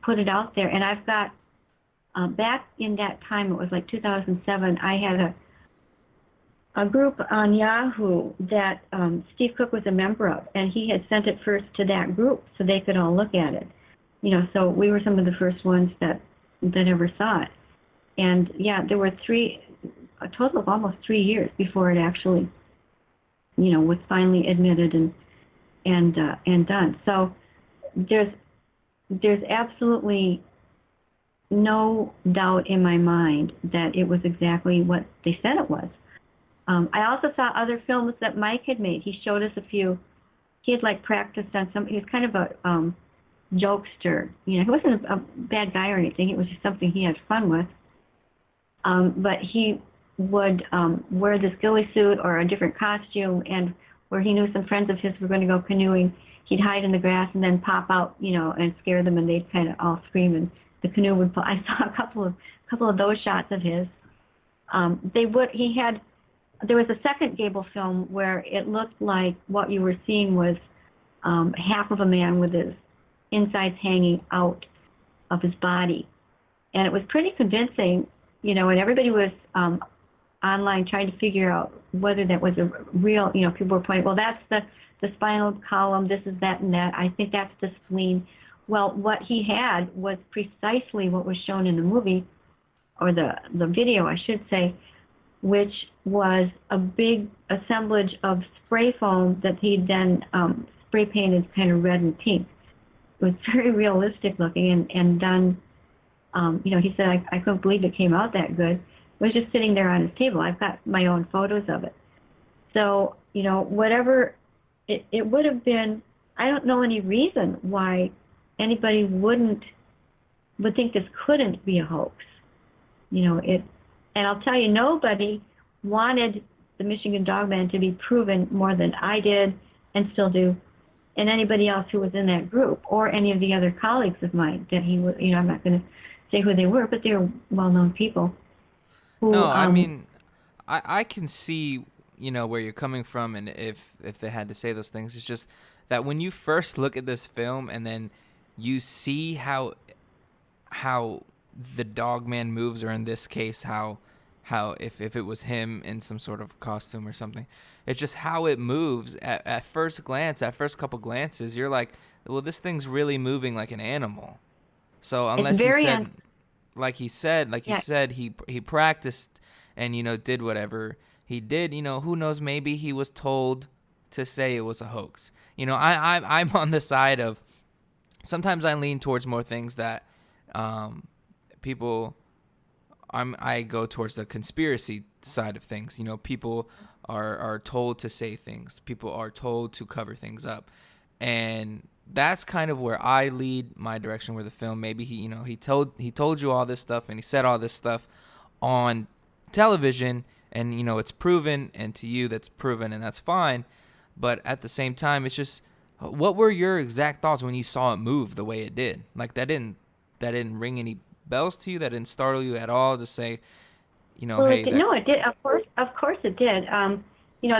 S2: put it out there. And I've got, back in that time, it was like 2007, I had a group on Yahoo that Steve Cook was a member of, and he had sent it first to that group so they could all look at it. So we were some of the first ones that ever saw it. And yeah, there were a total of almost 3 years before it actually, was finally admitted and done. So there's absolutely no doubt in my mind that it was exactly what they said it was. I also saw other films that Mike had made. He showed us a few. He had practiced on some. He was kind of a jokester. He wasn't a bad guy or anything. It was just something he had fun with. But he would wear this ghillie suit or a different costume, and where he knew some friends of his were going to go canoeing, he'd hide in the grass and then pop out, and scare them, and they'd kind of all scream, and the canoe would fall. I saw a couple of those shots of his. There was a second Gable film where it looked like what you were seeing was half of a man with his insides hanging out of his body. And it was pretty convincing, and everybody was online trying to figure out whether that was a real, people were pointing, well, that's the spinal column, this is that and that. I think that's the spleen. Well, what he had was precisely what was shown in the movie, or the video, I should say, which was a big assemblage of spray foam that he then spray painted kind of red and pink. It was very realistic looking and done, he said, I couldn't believe it came out that good. It was just sitting there on his table. I've got my own photos of it. So, whatever, it would have been, I don't know any reason why anybody would think this couldn't be a hoax. And I'll tell you, nobody wanted the Michigan Dogman to be proven more than I did and still do, and anybody else who was in that group, or any of the other colleagues of mine that he was, I'm not going to say who they were, but they were well-known people.
S1: No, I mean, I can see, where you're coming from, and if they had to say those things. It's just that when you first look at this film and then you see how the Dogman moves, or in this case, how if it was him in some sort of costume or something, it's just how it moves at first glance, at first couple glances, you're like, well, this thing's really moving like an animal. So unless he said he practiced and did whatever he did, who knows, maybe he was told to say it was a hoax. I'm on the side of, sometimes I lean towards more things that people, I go towards the conspiracy side of things. People are told to say things. People are told to cover things up, and that's kind of where I lead my direction. Where the film, maybe he told you all this stuff, and he said all this stuff on television, and it's proven, and to you that's proven, and that's fine. But at the same time, it's just, What were your exact thoughts when you saw it move the way it did? Like that didn't ring any bells to you? That didn't startle you at all to say,
S2: Well, it
S1: hey,
S2: did.
S1: that.
S2: No, it did. Of course, it did.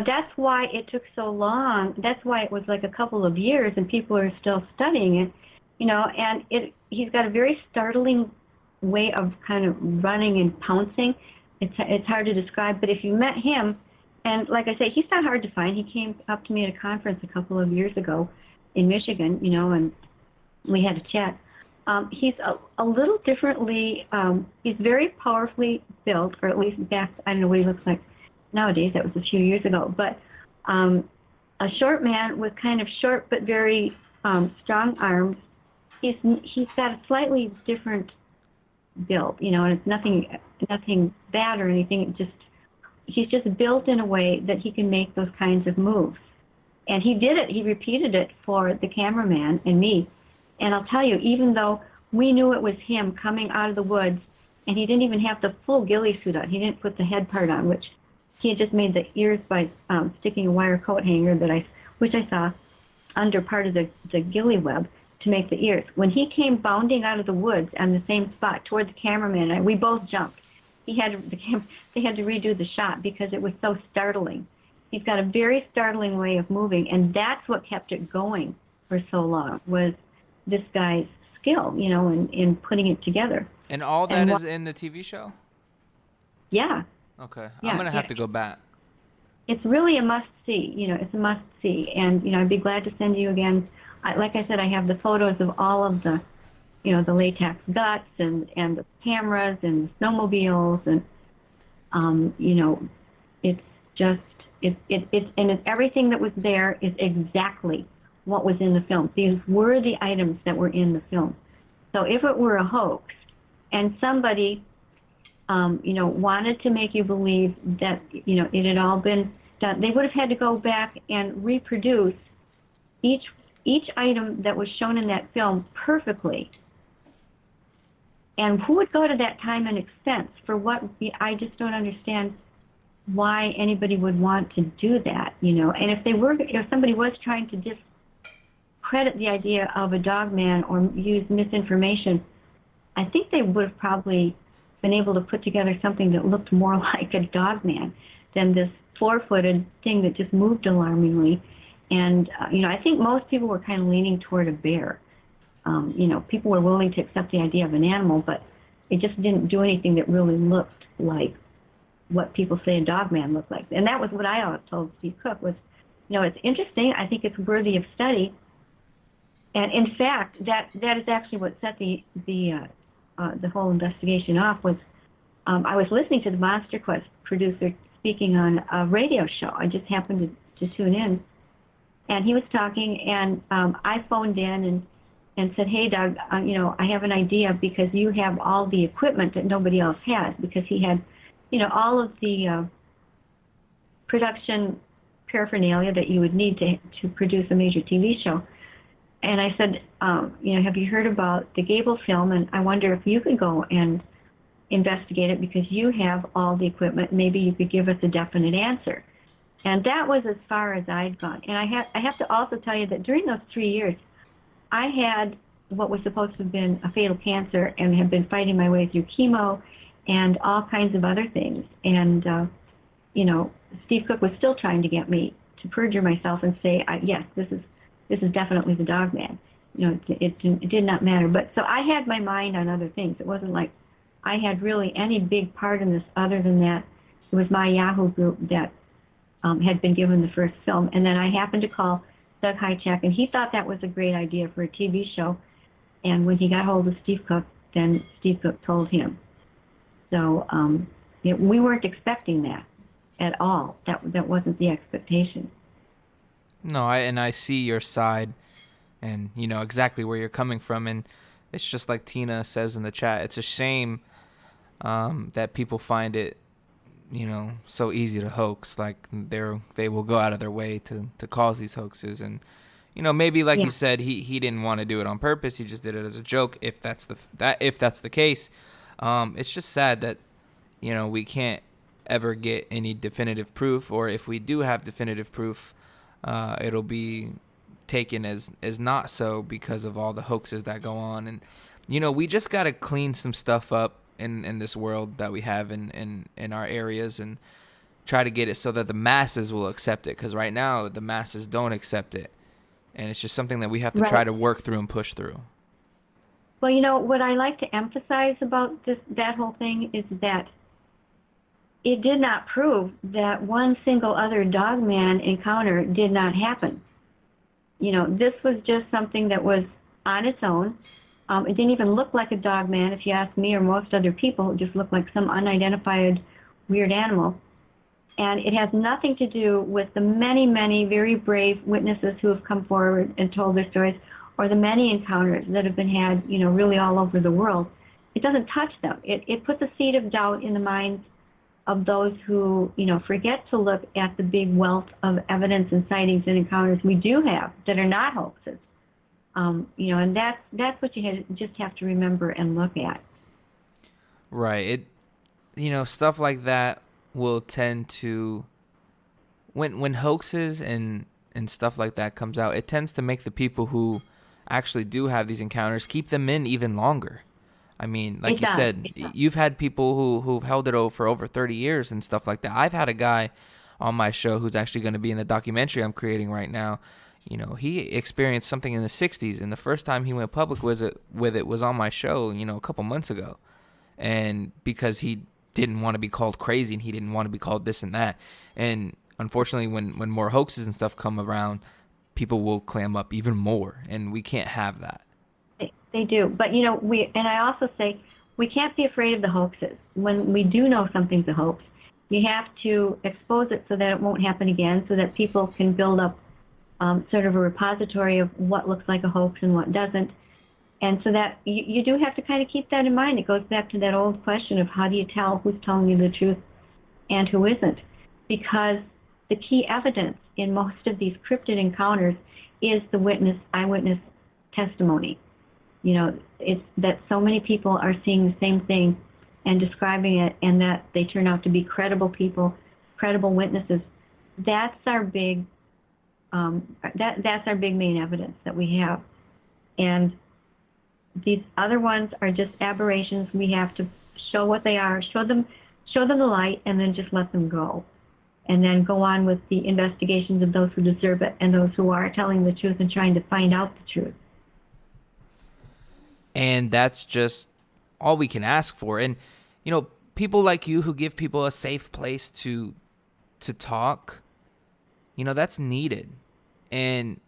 S2: That's why it took so long. That's why it was like a couple of years, and people are still studying it. And he's got a very startling way of kind of running and pouncing. It's hard to describe, but if you met him, and like I say, he's not hard to find. He came up to me at a conference a couple of years ago in Michigan, and we had a chat. He's a little differently, he's very powerfully built, or at least back, I don't know what he looks like nowadays, that was a few years ago, but a short man with kind of short but very strong arms. He's got a slightly different build, and it's nothing bad or anything. He's just built in a way that he can make those kinds of moves. And he did it. He repeated it for the cameraman and me. And I'll tell you, even though we knew it was him coming out of the woods, and he didn't even have the full ghillie suit on. He didn't put the head part on, which he had just made the ears by sticking a wire coat hanger which I saw under part of the ghillie web to make the ears. When he came bounding out of the woods on the same spot toward the cameraman, and we both jumped. They had to redo the shot because it was so startling. He's got a very startling way of moving, and that's what kept it going for so long, was this guy's skill, in putting it together.
S1: And all that is in the TV show?
S2: Yeah.
S1: Okay.
S2: Yeah,
S1: I'm going to have to go back.
S2: It's really a must-see. It's a must-see. And, I'd be glad to send you again. Like I said, I have the photos of all of the, the latex guts and the cameras and the snowmobiles. And, it's just, everything that was there is exactly what was in the film. These were the items that were in the film. So if it were a hoax and somebody, wanted to make you believe that, it had all been done, they would have had to go back and reproduce each item that was shown in that film perfectly. And who would go to that time and expense for what? I just don't understand why anybody would want to do that, And if somebody was trying to discredit the idea of a dogman or use misinformation, I think they would have probably been able to put together something that looked more like a dogman than this four-footed thing that just moved alarmingly. And, I think most people were kind of leaning toward a bear. People were willing to accept the idea of an animal, but it just didn't do anything that really looked like what people say a dogman looked like. And that was what I always told Steve Cook was, it's interesting. I think it's worthy of study. And in fact, that is actually what set the whole investigation off. Was I was listening to the Monster Quest producer speaking on a radio show. I just happened to tune in, and he was talking, and I phoned in and said, "Hey, Doug, I have an idea because you have all the equipment that nobody else has." Because he had, all of the production paraphernalia that you would need to produce a major TV show. And I said, have you heard about the Gable film? And I wonder if you could go and investigate it because you have all the equipment. Maybe you could give us a definite answer. And that was as far as I'd gone. And I have to also tell you that during those 3 years, I had what was supposed to have been a fatal cancer and have been fighting my way through chemo and all kinds of other things. And, Steve Cook was still trying to get me to perjure myself and say, yes, this is definitely the Dogman. It did not matter. But so I had my mind on other things. It wasn't like I had really any big part in this other than that it was my Yahoo group that had been given the first film. And then I happened to call Doug Hychak, and he thought that was a great idea for a TV show. And when he got hold of Steve Cook, then Steve Cook told him. So we weren't expecting that at all. That wasn't the expectation.
S1: No, I see your side, and exactly where you're coming from, and it's just like Tina says in the chat. It's a shame that people find it, so easy to hoax. Like they will go out of their way to cause these hoaxes, and maybe like you said, he didn't want to do it on purpose. He just did it as a joke. If that's the case, it's just sad that we can't ever get any definitive proof, or if we do have definitive proof, it'll be taken as not so because of all the hoaxes that go on. And we just got to clean some stuff up in this world that we have in our areas, and try to get it so that the masses will accept it, because right now the masses don't accept it, and it's just something that we have to try to work through and push through.
S2: Well, what I like to emphasize about that whole thing is that it did not prove that one single other Dogman encounter did not happen. This was just something that was on its own. It didn't even look like a Dogman, if you ask me or most other people. It just looked like some unidentified weird animal. And it has nothing to do with the many, many very brave witnesses who have come forward and told their stories, or the many encounters that have been had, really all over the world. It doesn't touch them. It puts a seed of doubt in the minds of those who, forget to look at the big wealth of evidence and sightings and encounters we do have that are not hoaxes. And that's what you just have to remember and look at.
S1: Right. Stuff like that will tend to, when hoaxes and stuff like that comes out, it tends to make the people who actually do have these encounters keep them in even longer. I mean, like you said, you've had people who've held it for over 30 years and stuff like that. I've had a guy on my show who's actually going to be in the documentary I'm creating right now. He experienced something in the 60s, and the first time he went public with it was on my show, a couple months ago. And because he didn't want to be called crazy, and he didn't want to be called this and that. And unfortunately, when more hoaxes and stuff come around, people will clam up even more, and we can't have that.
S2: They do. But, and I also say we can't be afraid of the hoaxes. When we do know something's a hoax, you have to expose it so that it won't happen again, so that people can build up sort of a repository of what looks like a hoax and what doesn't. And so that you do have to kind of keep that in mind. It goes back to that old question of how do you tell who's telling you the truth and who isn't? Because the key evidence in most of these cryptid encounters is the eyewitness testimony. It's that so many people are seeing the same thing and describing it, and that they turn out to be credible people, credible witnesses. That's our big that's our big main evidence that we have. And these other ones are just aberrations. We have to show what they are, show them the light, and then just let them go. And then go on with the investigations of those who deserve it and those who are telling the truth and trying to find out the truth.
S1: And that's just all we can ask for. And, people like you who give people a safe place to talk, that's needed. And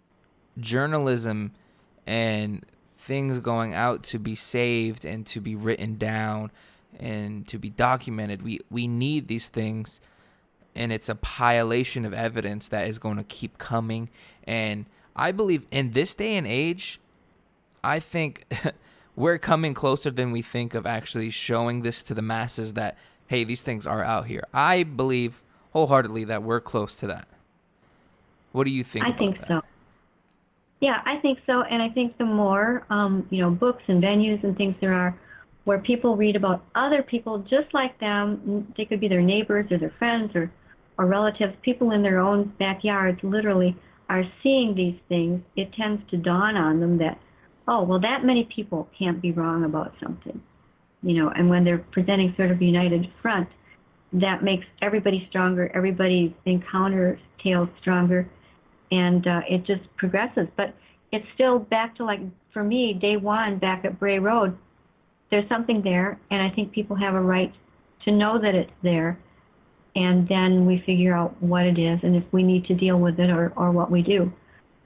S1: journalism and things going out to be saved and to be written down and to be documented, we need these things. And it's a pilation of evidence that is going to keep coming. And I believe in this day and age, I think we're coming closer than we think of actually showing this to the masses that, hey, these things are out here. I believe wholeheartedly that we're close to that. What do you think about that? I think
S2: so. Yeah, I think so. And I think the more, books and venues and things there are where people read about other people just like them, they could be their neighbors or their friends or relatives, people in their own backyards literally are seeing these things, it tends to dawn on them that, oh, well, that many people can't be wrong about something. And when they're presenting sort of a united front, that makes everybody stronger, everybody's encounter tales stronger, and it just progresses. But it's still back to, like, for me, day one back at Bray Road, there's something there, and I think people have a right to know that it's there, and then we figure out what it is and if we need to deal with it or what we do.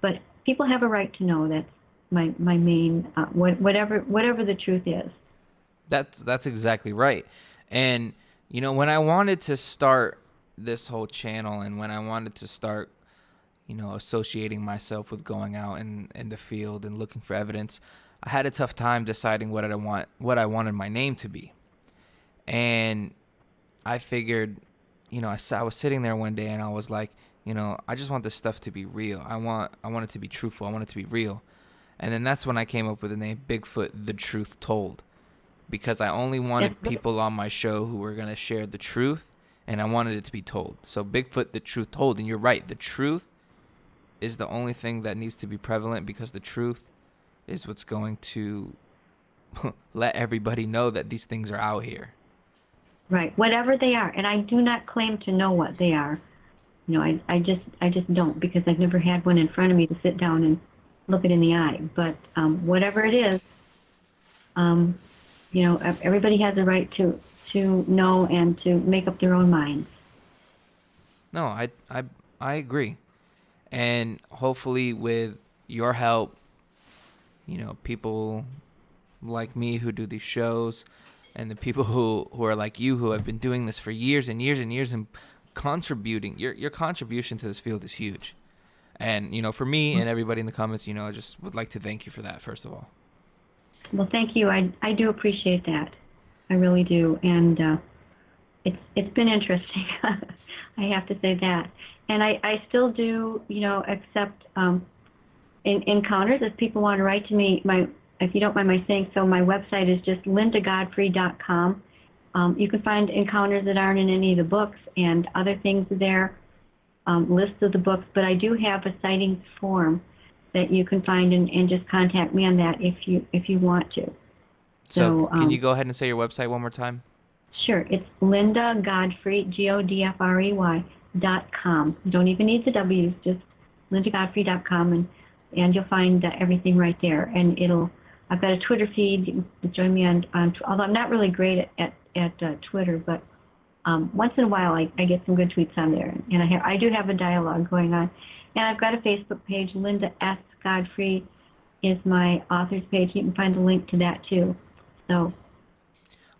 S2: But people have a right to know. That's my main, whatever the truth is.
S1: That's exactly right. And, when I wanted to start this whole channel and when I wanted to start, associating myself with going out in the field and looking for evidence, I had a tough time deciding what I wanted my name to be. And I figured, I was sitting there one day and I was like, I just want this stuff to be real. I want it to be truthful. I want it to be real. And then that's when I came up with the name Bigfoot, The Truth Told, because I only wanted people on my show who were going to share the truth, and I wanted it to be told. So Bigfoot, The Truth Told. And you're right, the truth is the only thing that needs to be prevalent, because the truth is what's going to let everybody know that these things are out here.
S2: Right, whatever they are, and I do not claim to know what they are. I just don't, because I've never had one in front of me to sit down and look it in the eye. But whatever it is, everybody has a right to know and to make up their own minds.
S1: No, I agree. And hopefully with your help, people like me who do these shows, and the people who are like you, who have been doing this for years and years and years and contributing, your contribution to this field is huge. And, for me and everybody in the comments, I just would like to thank you for that, first of all.
S2: Well, thank you. I do appreciate that. I really do. And it's been interesting. I have to say that. And I still do, accept encounters. If people want to write to me, if you don't mind my saying so, my website is just lindagodfrey.com. You can find encounters that aren't in any of the books and other things there, lists of the books. But I do have a sightings form that you can find and just contact me on that if you want to.
S1: So can you go ahead and say your website one more time?
S2: Sure. It's Linda Godfrey, GODFREY.com. You don't even need the W's, just lindagodfrey.com, and you'll find everything right there. And I've got a Twitter feed. You can join me on although I'm not really great at Twitter, but once in a while I get some good tweets on there, and I do have a dialogue going on. And I've got a Facebook page. Linda S. Godfrey is my author's page. You can find the link to that too. So.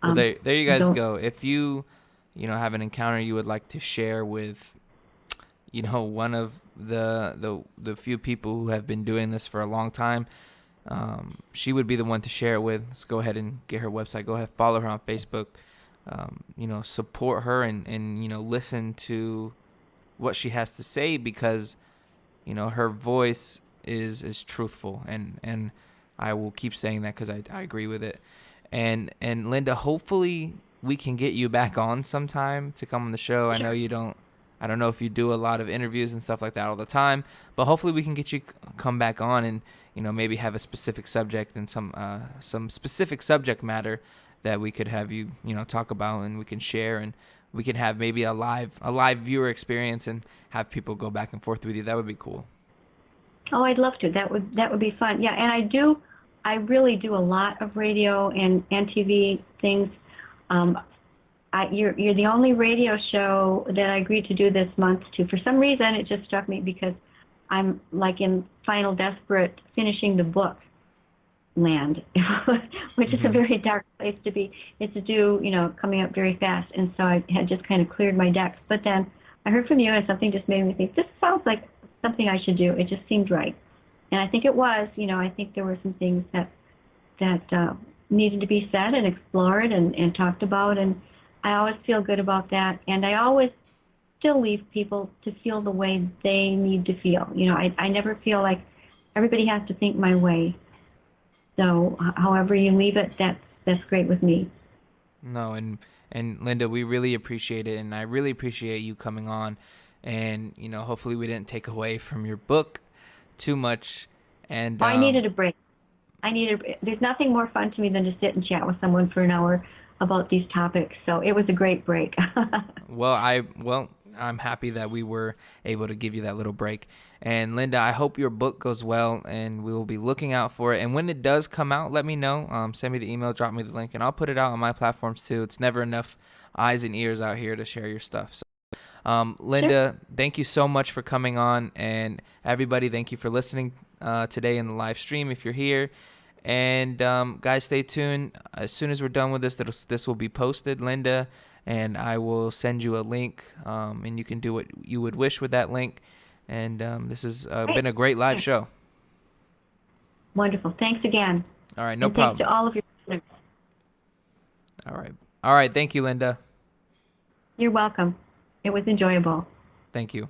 S1: Well, there you guys go. If you have an encounter you would like to share with, one of the few people who have been doing this for a long time, she would be the one to share it with. Let's go ahead and get her website. Go ahead, follow her on Facebook. Support her and listen to what she has to say, because her voice is truthful, and I will keep saying that because I agree with it. And Linda, hopefully we can get you back on sometime to come on the show. I know you don't. I don't know if you do a lot of interviews and stuff like that all the time, but hopefully we can get you come back on and maybe have a specific subject and some specific subject matter that we could have you talk about, and we can share, and we can have maybe a live viewer experience and have people go back and forth with you. That would be cool.
S2: Oh, I'd love to. That would be fun. Yeah, and I really do a lot of radio and TV things. You're the only radio show that I agreed to do this month to. For some reason, it just struck me because I'm like in final desperate finishing the book land, which is a very dark place to be. It's due, coming up very fast, and so I had just kind of cleared my decks. But then I heard from you, and something just made me think, this sounds like something I should do. It just seemed right. And I think it was, I think there were some things that needed to be said and explored and talked about, and I always feel good about that. And I always still leave people to feel the way they need to feel. I never feel like everybody has to think my way. So however you leave it, that's great with me.
S1: No, and Linda, we really appreciate it, and I really appreciate you coming on. And hopefully we didn't take away from your book too much. And
S2: I needed a break. There's nothing more fun to me than to sit and chat with someone for an hour about these topics. So it was a great break.
S1: Well, I'm happy that we were able to give you that little break. And Linda, I hope your book goes well, and we will be looking out for it. And when it does come out, let me know. Send me the email, drop me the link, and I'll put it out on my platforms too. It's never enough eyes and ears out here to share your stuff. So, Linda, thank you so much for coming on, and everybody, thank you for listening today in the live stream if you're here. And guys, stay tuned. As soon as we're done with this will be posted, Linda, and I will send you a link, and you can do what you would wish with that link. And this has been a great live show.
S2: Wonderful. Thanks again.
S1: All right, no problem.
S2: Thanks to all of your listeners.
S1: All right. Thank you, Linda.
S2: You're welcome. It was enjoyable.
S1: Thank you.